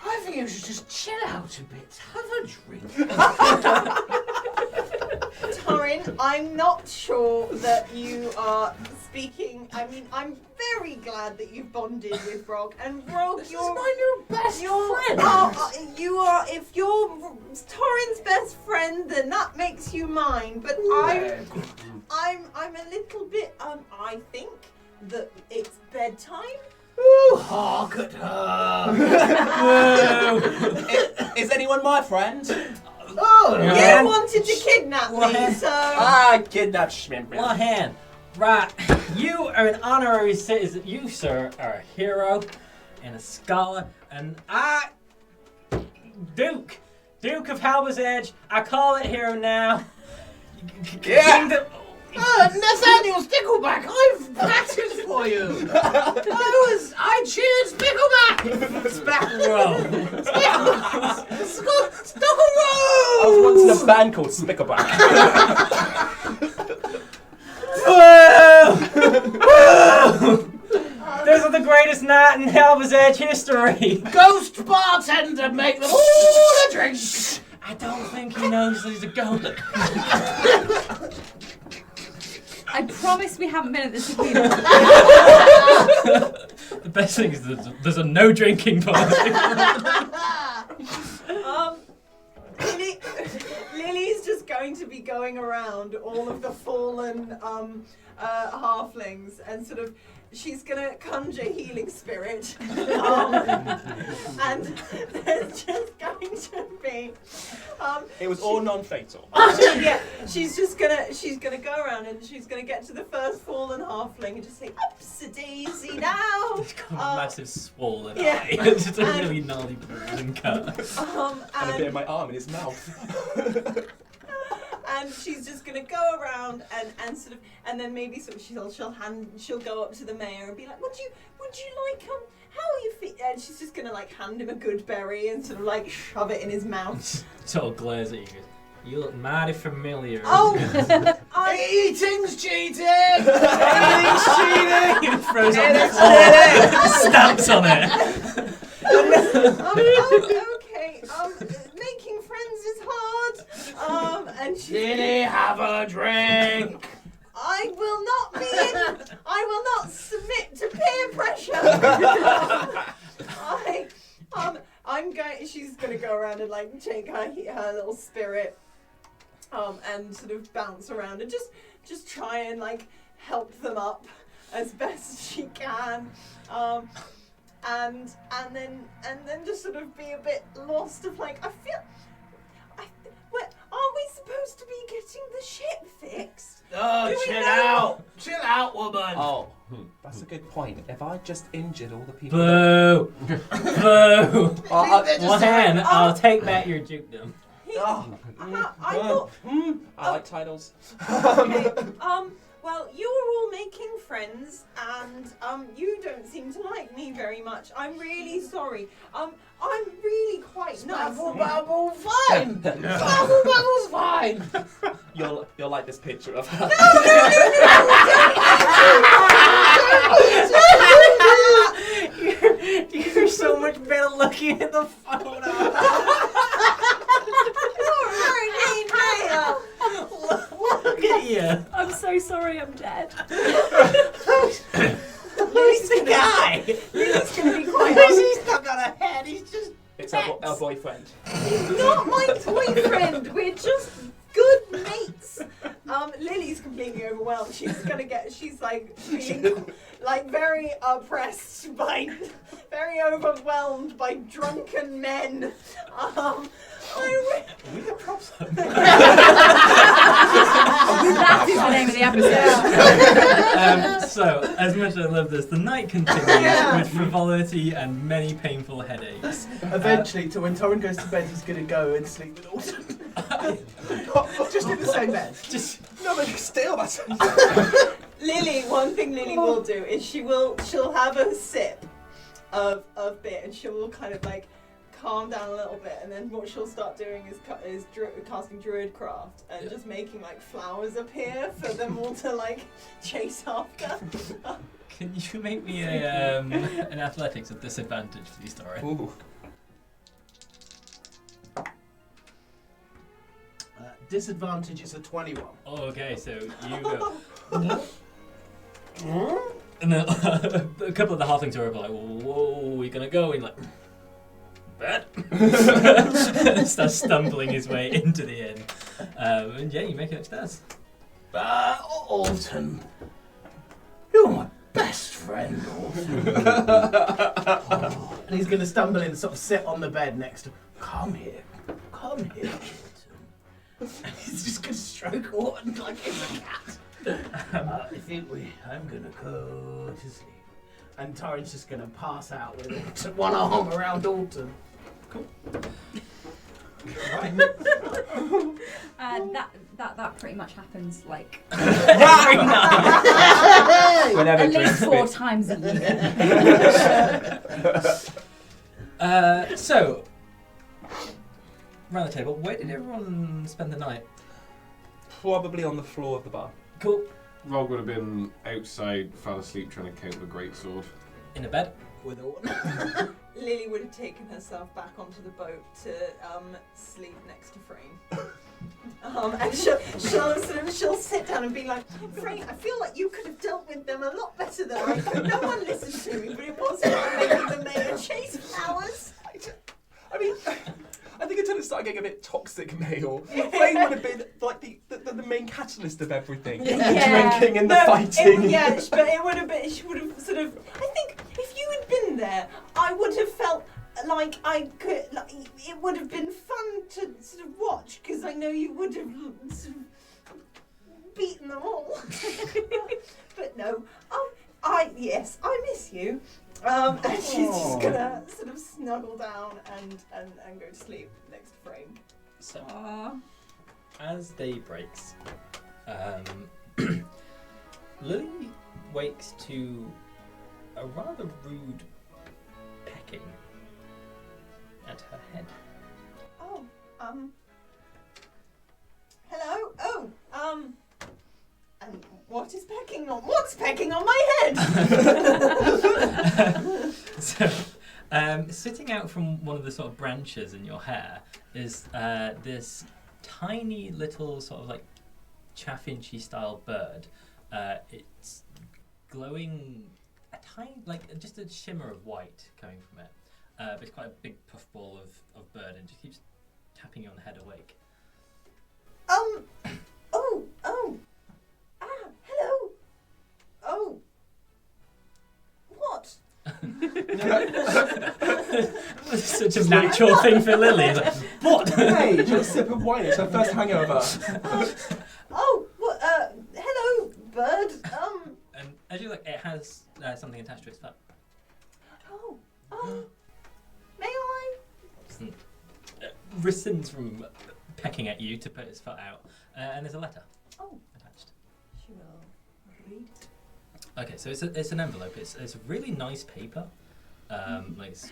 I think you should just chill out a bit. Have a drink. Torin, I'm not sure that you are speaking. I mean, I'm very glad that you've bonded with Rogg. And Rogg, This is my new best friend. you are. If you're Torin's best friend, then that makes you mine. But I'm a little bit. I think that it's bedtime. Ooh, hark at her. Is anyone my friend? Oh, Yeah. You wanted to kidnap me, so. I kidnapped Schmidt. Lehane, right, you are an honorary citizen. You, sir, are a hero and a scholar, and I, Duke of Halber's Edge, I call it hero now. Yeah. Nathaniel Stickleback, I've batted for you. I cheered Stickleback. Whoa. I was once in a band called Spickleback. This is the greatest night in Halber's Edge history. Ghost bartender, make them all the drinks. I don't think he knows that he's a ghost. I promise we haven't been at the tequila. The best thing is there's a no drinking policy. Lily's just going to be going around all of the fallen halflings and sort of. She's gonna conjure healing spirit, and there's just going to be. It was all non-fatal. Yeah, she's gonna go around and she's gonna get to the first fallen halfling and just say, "Upsie-daisy now." He's got a massive swollen Yeah. eye. It's just a really gnarly bruising cut. And a bit of my arm in his mouth. And she's just gonna go around and sort of, and then maybe sort of she'll go up to the mayor and be like, would you like how are you feeling? And she's just gonna like hand him a good berry and sort of like shove it in his mouth. Sort of glares at you. Goes, you look mighty familiar. Oh, Eating's cheating! Eating's cheating! He throws on the floor, stamps on it. Okay. Making friends is hard. And she's Lilli, have a drink! I will not submit to peer pressure. She's gonna go around and like take her little spirit, and sort of bounce around and just try and like help them up as best she can, and then just sort of be a bit lost of like are we supposed to be getting the ship fixed? Oh, chill out, woman. Oh, that's a good point. If I just injured all the people. Boo! Boo! Lehane, I'll take back your dukedom. I thought. I like titles. Okay. Well, you were all making friends, and you don't seem to like me very much. I'm really sorry. I'm really quite nice. Babble, fine. Babble's fine. You'll like this picture of her. You're so much better looking at the photo. Look at you. I'm so sorry I'm dead. Who's the guy? Lily's gonna be quite. He's not got a head. He's just. It's our boyfriend. He's not my boyfriend. We're just good mates. Lily's completely overwhelmed. She's like feeling like very oppressed by, very overwhelmed by drunken men. We the props. That is the name of the episode. So, as much as I love this, the night continues with frivolity and many painful headaches. Eventually, to when Torin goes to bed, he's going to go and sleep with Alton. Just in the same bed. No, but still, that's. Lilli, one thing Lilli will do is she'll have a sip of beer and she'll kind of like calm down a little bit, and then what she'll start doing is casting druidcraft and just making like flowers appear for them all to like chase after. Can you make me an athletics at disadvantage, please, Darr? Ooh. Disadvantage is a 21. Okay, so you go. And then a couple of the halflings are like, whoa, are you gonna go? And you're like, bet. Starts stumbling his way into the inn. And yeah, you make it upstairs. Alton, you're my best friend, Alton. And he's going to stumble in and sort of sit on the bed next to him. Come here, Alton. And he's just going to stroke Alton like he's a cat. I think I'm going to go to sleep. And Torin's just going to pass out with one arm around Alton. Cool. That pretty much happens like Every night. Whenever at least 4 times a year. So, around the table, where did everyone spend the night? Probably on the floor of the bar. Cool. Rogg would have been outside, fell asleep trying to count the greatsword. In a bed. With Alton. Lilli would have taken herself back onto the boat to sleep next to Frame. And she'll sit down and be like, Frame, I feel like you could have dealt with them a lot better than I could. No one listened to me, but it wasn't like making the mayor chase flowers. I mean, I think until it started getting a bit toxic male, Frame would have been like the main catalyst of everything. The drinking and the fighting. But it would have been, she would have sort of, I think if you had been there, I would have felt like I could, like, it would have been fun to sort of watch, because I know you would have sort of beaten them all. But no, I miss you. And she's just gonna sort of snuggle down and go to sleep next to Frame. So, Aww. as day breaks, Lilli wakes to a rather rude pecking at her head. Oh, hello? Oh, and what is pecking on? What's pecking on my head? So, sitting out from one of the sort of branches in your hair is this tiny little sort of like chaffinchy style bird. It's glowing a tiny, like just a shimmer of white coming from it. But it's quite a big puffball of bird and just keeps tapping you on the head awake. Hello. Oh. What? It's such a natural thing for Lilli. Like, what? Hey, just a sip of wine. It's her first hangover. Hello, bird. And as you look, it has something attached to its foot. May I? Rescinds from pecking at you to put its foot out, and there's a letter attached. She will read. Okay, so it's an envelope. It's really nice paper. Like it's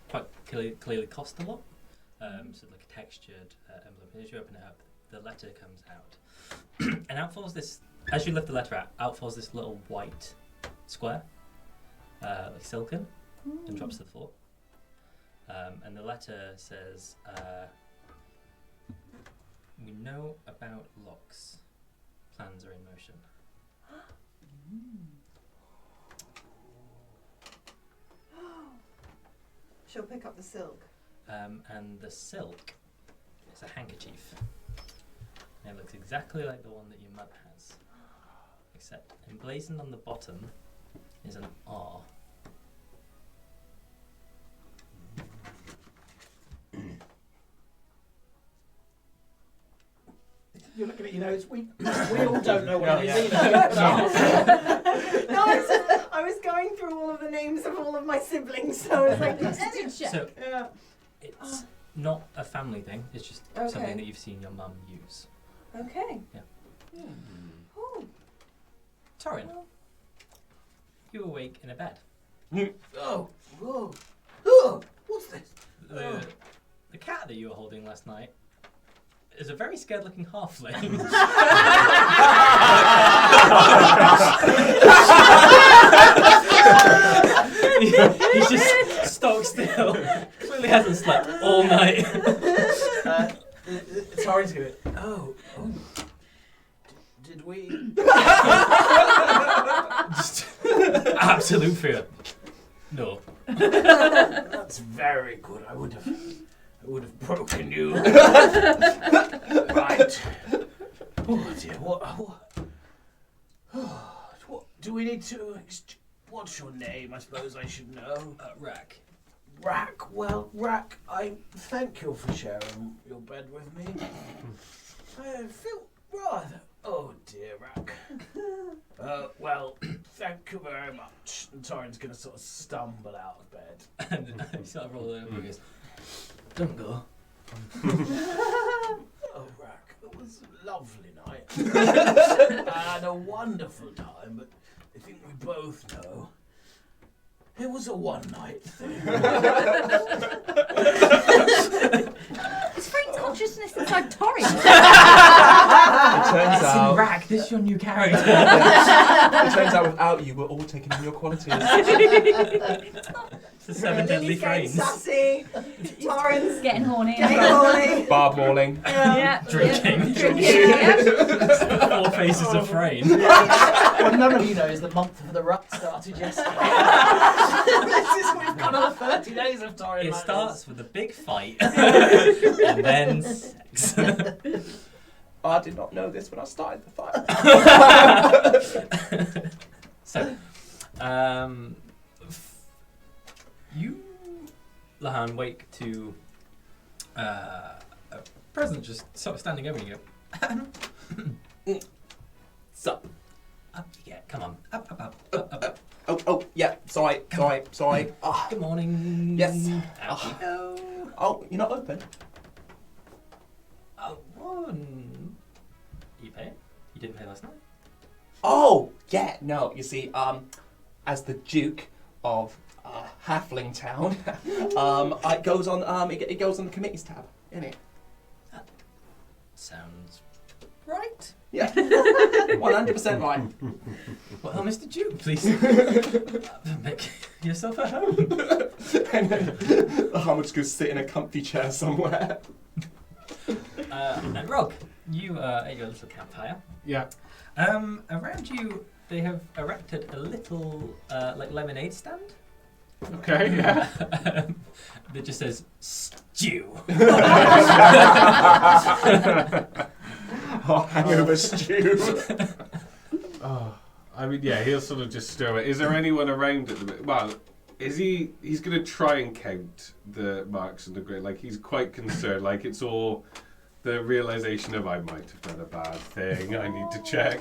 quite clearly cost a lot. So like a textured envelope. As you open it up, the letter comes out, and out falls this. As you lift the letter out falls this little white square, like silken, and drops to the floor. And the letter says, "We know about locks. Plans are in motion." She'll pick up the silk. And the silk is a handkerchief. And it looks exactly like the one that your mother has, except emblazoned on the bottom is an R. You're looking at your nose. We all don't know what it is. No, I was going through all of the names of all of my siblings, so I was like, So yeah. it's not a family thing. It's just Okay. something that you've seen your mum use. Okay. Yeah. Oh. Torin, you awake in a bed. Oh, whoa. Oh, what's this? The cat that you were holding last night is a very scared-looking halfling. He's just stock still. Clearly hasn't slept all night. Torin's gonna. Oh. Did we? Just absolute fear. No. That's very good. I would have broken you. Right. Oh dear. What do we need to? What's your name? I suppose I should know. Rack. Rack. Well, Rack, I thank you for sharing your bed with me. I feel rather. Oh dear, Rack. Well, thank you very much. And Torin's gonna sort of stumble out of bed. And he sort of rolls over and goes, "Don't go." Oh, Rack, it was a lovely night. I had a wonderful time, but I think we both know it was a one-night thing. Is Frank's consciousness inside Torin? It turns out. Rack, this is your new character. It turns out without you, we're all taking in your qualities. The 7 deadly Lily's getting frames. sassy. Torin's Getting horny. getting horny. Bar brawling. Yeah. Drinking. Drinking. Yeah. 4 faces of rain. What none of you know is the month of the rut started yesterday. We've gone on 30 days of Torin. It starts with a big fight and then sex. I did not know this when I started the fight. So, you, Lehane, wake to a present just sort of standing over you. Sup? Up you get. Come on. Up. Oh, yeah. Sorry. Ah, Good morning. Yes. Out you go. oh, you're not open. Oh, one. You pay? You didn't pay last night? Oh, yeah. No, you see, as the Duke of Halfling Town, it goes on. It goes on the committees tab, innit? Sounds right. Yeah, 100% right. Well, Mr. Duke, please make yourself at home. And then I'm just gonna sit in a comfy chair somewhere. And Rogg, you are at your little campfire. Yeah. Around you, they have erected a little like lemonade stand. Okay. Yeah. That just says stew. Oh, hangover stew. Oh, I mean, yeah, he'll sort of just stir it. Is there anyone around at the minute? Well, he's going to try and count the marks on the grid. Like, he's quite concerned. Like, it's all the realization of I might have done a bad thing. I need to check.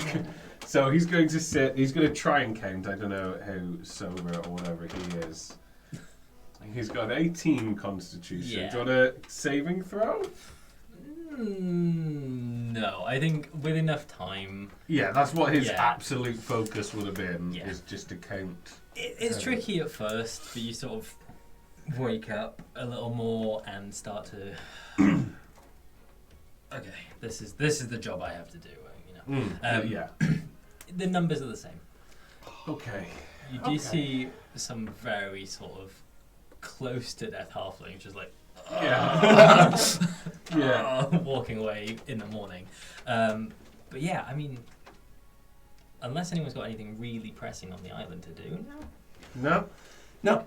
So he's going to sit. He's going to try and count. I don't know how sober or whatever he is. He's got 18 constitution. Yeah. Do you want a saving throw? No, I think with enough time. Yeah, that's what his Yeah. absolute focus would have been, Yeah. is just to count. It's tricky at first, but you sort of wake up a little more and start to. Okay, this is the job I have to do. You know, Yeah. the numbers are the same. Okay. You do see some very sort of close to death halflings, just like Yeah. Yeah. walking away in the morning. But yeah, I mean, unless anyone's got anything really pressing on the island to do, No? No.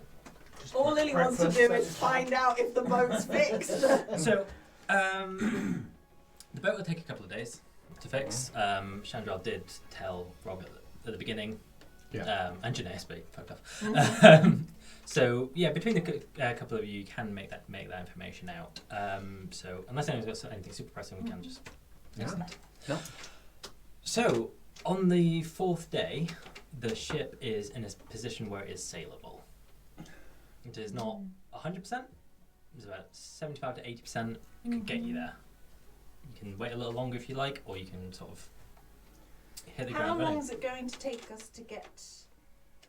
All Lily wants to do is find out if the boat's fixed. So, the boat will take a couple of days to fix. Chandral did tell Rogg at the beginning, and Janaeus, but he fucked off. So yeah, between the couple of you, you can make that information out. So unless anyone's got anything super pressing, we can just fix it. No. So on the 4th day, the ship is in a position where it is saleable. It is not 100%. It's about 75 to 80%. It could get you there. You can wait a little longer if you like, or you can sort of hit the How ground long running. is it going to take us to get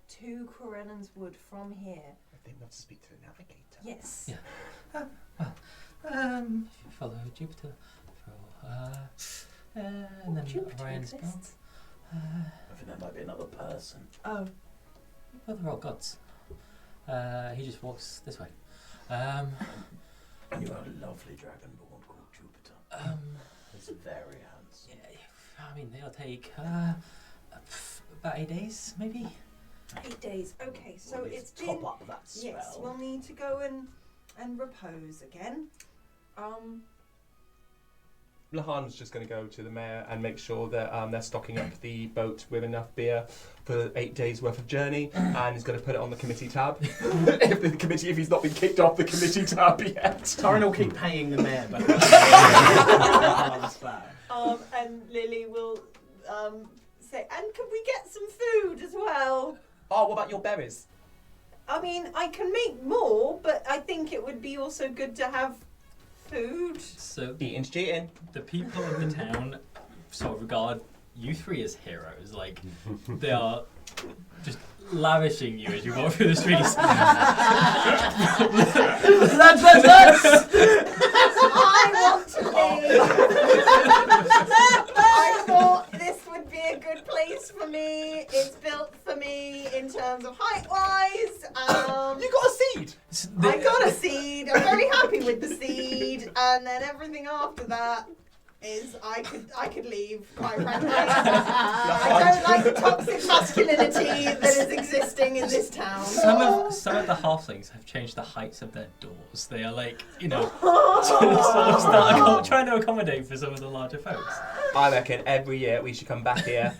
to Corennan's Wood from here? I think we have to speak to the navigator. Yes. Yeah. If you follow Jupiter, and then Orion's belt. I think that might be another person. Oh. Well, they're all gods. He just walks this way. And you are a lovely dragonborn called Jupiter. He's very handsome. Yeah, I mean, they'll take about 8 days, maybe. 8 days. Okay, so Well, it's top been. up that spell. Yes, we'll need to go and repose again. Lehane's just going to go to the mayor and make sure that they're stocking up the boat with enough beer for 8 days worth of journey, and he's going to put it on the committee tab. if he's not been kicked off the committee tab yet. Torin will keep paying the mayor back. And Lily will say, and can we get some food as well? Oh, what about your berries? I mean, I can make more, but I think it would be also good to have food. So Eating's cheating. the people of the town sort of regard you 3 as heroes. Like, they are just lavishing you as you walk through the streets. Let's! I want to leave. I thought this would be a good place for me. It's built for me in terms of height-wise. You got a happy with the seed, and then everything after that is I could leave, quite frankly. I don't like the toxic masculinity that is existing in this town. Some of the halflings have changed the heights of their doors. They are like, trying to accommodate for some of the larger folks. I reckon every year we should come back here,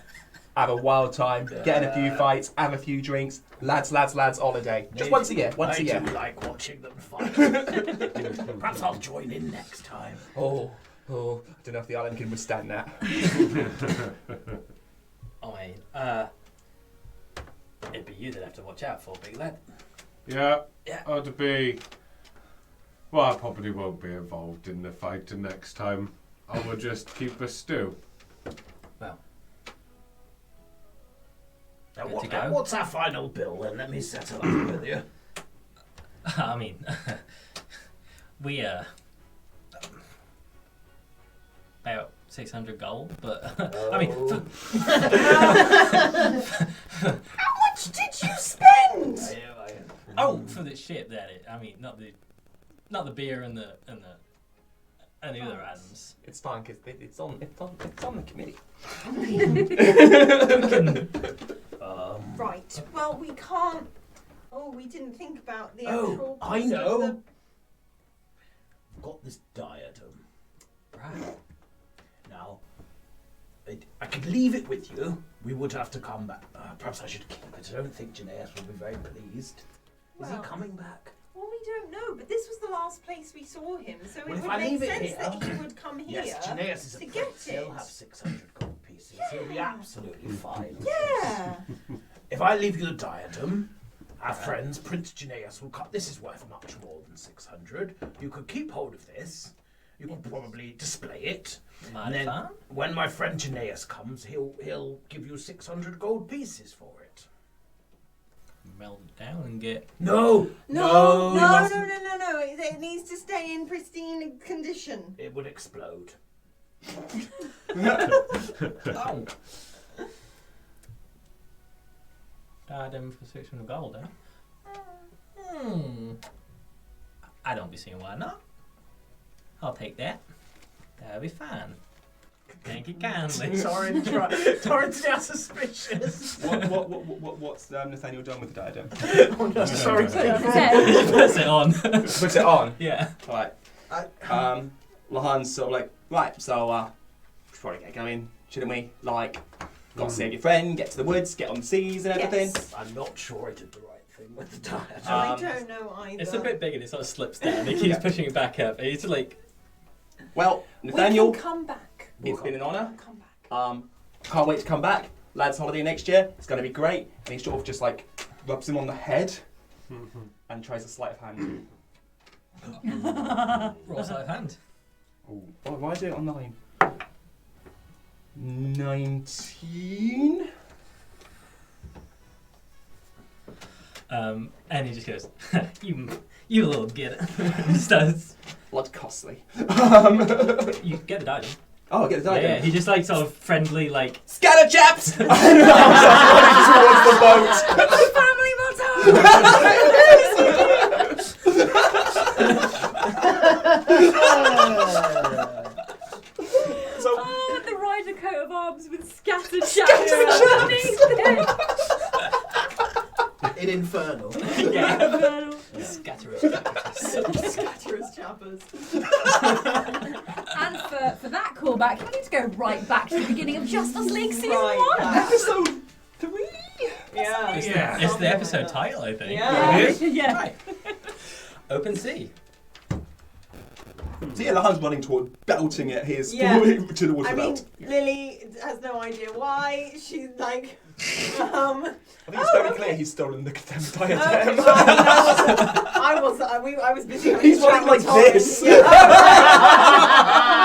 have a wild time, get in a few fights, have a few drinks, lads, holiday. Just once a year, once a year. I do like watching them fight. Perhaps I'll join in next time. Oh, I don't know if the island can withstand that. It'd be you that have to watch out for, big lad. Yeah. Yeah. I'd be. Well, I probably won't be involved in the fight the next time. I will just keep a stew. Well. Now, Good to go. what's our final bill then? Let me settle up with you. I mean, we about 600 gold, but I mean, How much did you spend? for the ship, that is. I mean, not the beer and the other items. It's fine because it's on the committee. Right. Well, we can't. Oh, we didn't think about the actual. I cost know. of I've got this diadem. Right. Now, I could leave it with you. We would have to come back. Perhaps I should keep it. I don't think Janaeus will be very pleased. Is he Well, coming back? Well, we don't know, but this was the last place we saw him, so Well, it if would I make leave it sense here- that he would come here. Yes, Janaeus is a to prince. get He'll it. have 600 gold pieces. He'll be absolutely fine. Yeah. If I leave you the diadem, our friends, Prince Janaeus, will cut. This is worth much more than 600. You could keep hold of this. You could probably display it. And then Fun. when my friend Janaeus comes, he'll give you 600 gold pieces for it. Melt it down and get. No. No, you mustn't. No. It needs to stay in pristine condition. It would explode. Oh. Diadem for 600 gold, eh? I don't be seeing why not. I'll take that. That'll be fine. Thank you kindly. Torin's now suspicious. What's Nathaniel done with the diadem? Oh no, sorry. Puts it on. Puts it on. Yeah. Right. Lehane's sort of like, right, so should probably get going, shouldn't we? Like, got to save your friend, get to the woods, get on the seas and everything. Yes. I'm not sure I did the right thing with the diadem. I don't know either. It's a bit big and it sort of slips down. It keeps pushing it back up. It's like. Well, We Nathaniel, can come back. it's been an honour. Come back. Can't wait to come back. Lads' holiday next year. It's going to be great. And he sort of just like rubs him on the head and tries a sleight of hand. Raw sleight of hand. Oh, why do it on 9? 19? And he just goes, you little get it. Just does. Blood costly. You get the diadem. Oh, I get the diadem. Yeah, he just like sort of friendly, like. Scatter, chaps! And I'm running towards the boat. Family motto! Oh, the Ryder coat of arms with scattered shadows underneath it. In Infernal. Yeah. Scatterous. Scatterous chappers. And for that callback, we need to go right back to the beginning of Justice League Season 1. Episode 3? Yeah. It's the episode title, I think. Yeah. It is? Yeah. Right. Open sea. So yeah, Lehane's running toward, belting at his Yeah. to the water I mean, belt. Lilli has no idea why. She's like, I think it's very clear he's stolen the condemned diadem. I was busy. having He's a chat running like with Torin. this. Yeah.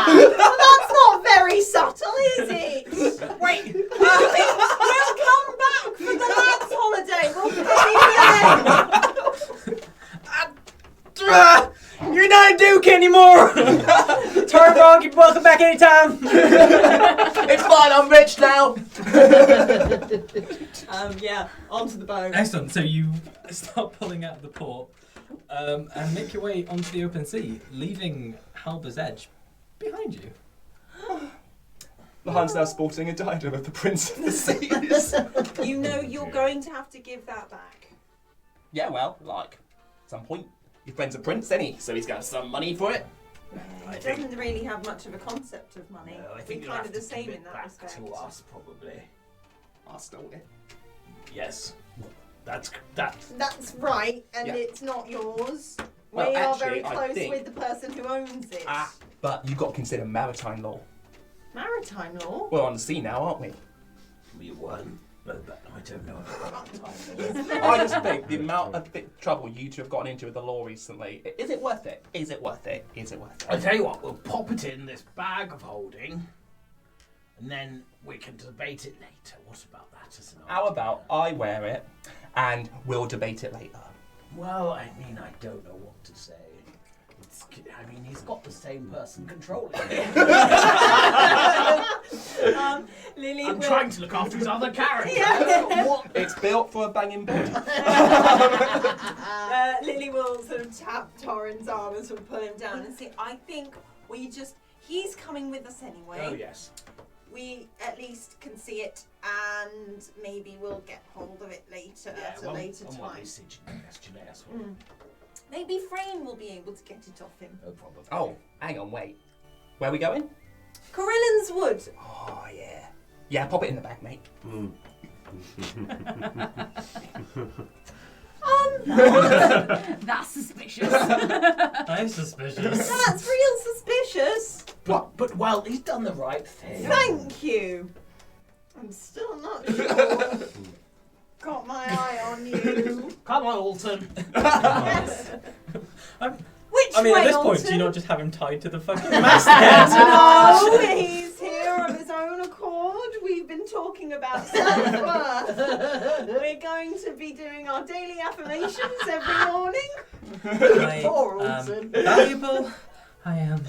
Well, that's not very subtle, is it? Wait, we'll come back for the lads' holiday. We'll pay you then. You're not a Duke anymore! Ttrpg, you're welcome back anytime! It's fine, I'm rich now. Yeah, onto the boat. Excellent, so you start pulling out of the port. and make your way onto the open sea, leaving Halber's Edge behind you. Lehane's now sporting a diadem of the Prince of the Seas. You know you're going to have to give that back. Yeah, well, like, at some point, your friend's a prince, isn't he? So he's got some money for it. He doesn't really have much of a concept of money. No, I We're think you'll kind have of the to same give in it that back respect. to us, probably. I stole it. Yes. That's That's right, and Yeah. it's not yours. Well, we are actually, very I close think- with the person who owns it. But you've got to consider maritime law. Maritime law? We're on the sea now, aren't we? we won, but I don't know about time. I just think the amount of trouble you two have gotten into with the law recently, is it worth it? Is it worth it? Is it worth I it? tell you what, we'll pop it in this bag of holding, and then we can debate it later. What about that as an How idea? about I wear it and we'll debate it later? Well, I mean, I don't know what to say. He's got the same person controlling it. Lily I'm will... trying to look after his other character. Yeah. What? It's built for a banging body. Lily will sort of tap Torin's arm and sort of pull him down and say, I think he's coming with us anyway. Oh, yes. We at least can see it, and maybe we'll get hold of it later at a later time. Maybe Frayne will be able to get it off him. No problem. Oh, hang on, wait. Where are we going? Corellan's Wood. Oh, yeah. Yeah, pop it in the bag, mate. That's suspicious. I'm suspicious. That's real suspicious. But well, he's done the right thing. Thank you. I'm still not sure. Got my eye on you. Come on, Alton. Yes. Which I mean, way, at this point, Alton? do you not just have him tied to the fucking masthead? No, he's here of his own accord. We've been talking about self-worth. We're going to be doing our daily affirmations every morning. I Poor am Alton. valuable. I am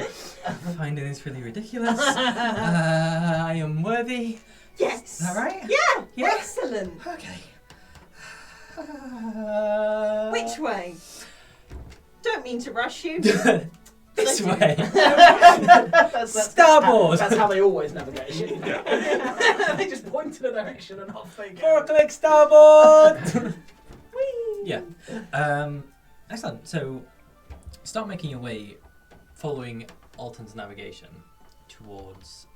finding this really ridiculous. I am worthy. Yes. Is that right? Yeah. Yeah. Excellent. Okay. Which way? Don't mean to rush you. This way. That's Starboard. That's how they always navigate. They just point to the direction and off they go. 4 click starboard. Whee! Yeah. Excellent. So, start making your way, following Alton's navigation towards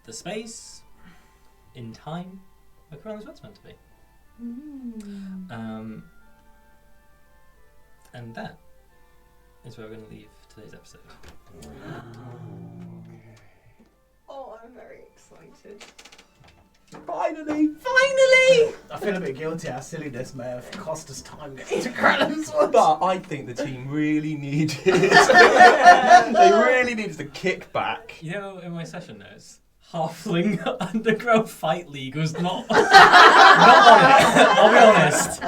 the space in time where Corellan's Wood's meant to be. And that is where we're going to leave today's episode. Oh, I'm very excited. Finally! Finally! I feel a bit guilty. Our silliness may have cost us time getting to Cheltenham's Wood. But I think the team really needed they really needed the kickback. You know, in my session notes, Halfling Underground Fight League was not, not on it, I'll be honest.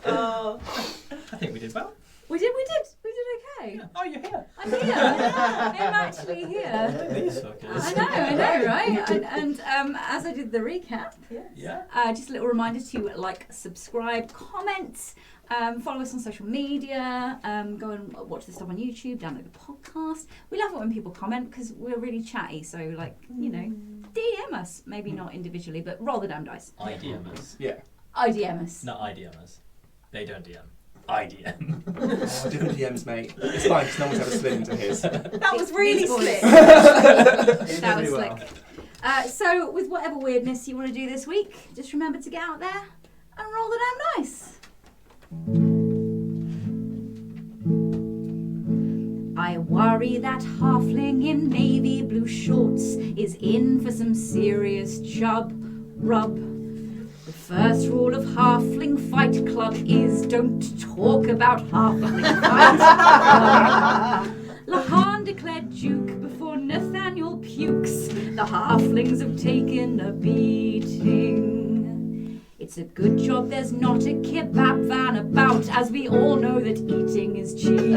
Oh. I think we did well. We did okay. Oh, you're here. I'm here. I'm actually here. These fuckers. I know, right? And as I did the recap, Yeah. just a little reminder to like, subscribe, comment, follow us on social media, go and watch the stuff on YouTube, download the podcast. We love it when people comment because we're really chatty. So, like, you know, DM us. Maybe not individually, but roll the damn dice. IDM us. Yeah. IDM us. Not IDM us. They don't DM. IDM. Oh, different DMs, mate. It's fine, because no one's ever slid into his. That was really slick. That was slick. So, with whatever weirdness you want to do this week, just remember to get out there and roll the damn dice. I worry that halfling in navy blue shorts is in for some serious chub rub. The first rule of Halfling Fight Club is don't talk about Halfling Fight Club. Lehane declared Duke before Nathaniel pukes. The Halflings have taken a beating. It's a good job there's not a kebab van about, as we all know that eating is cheating.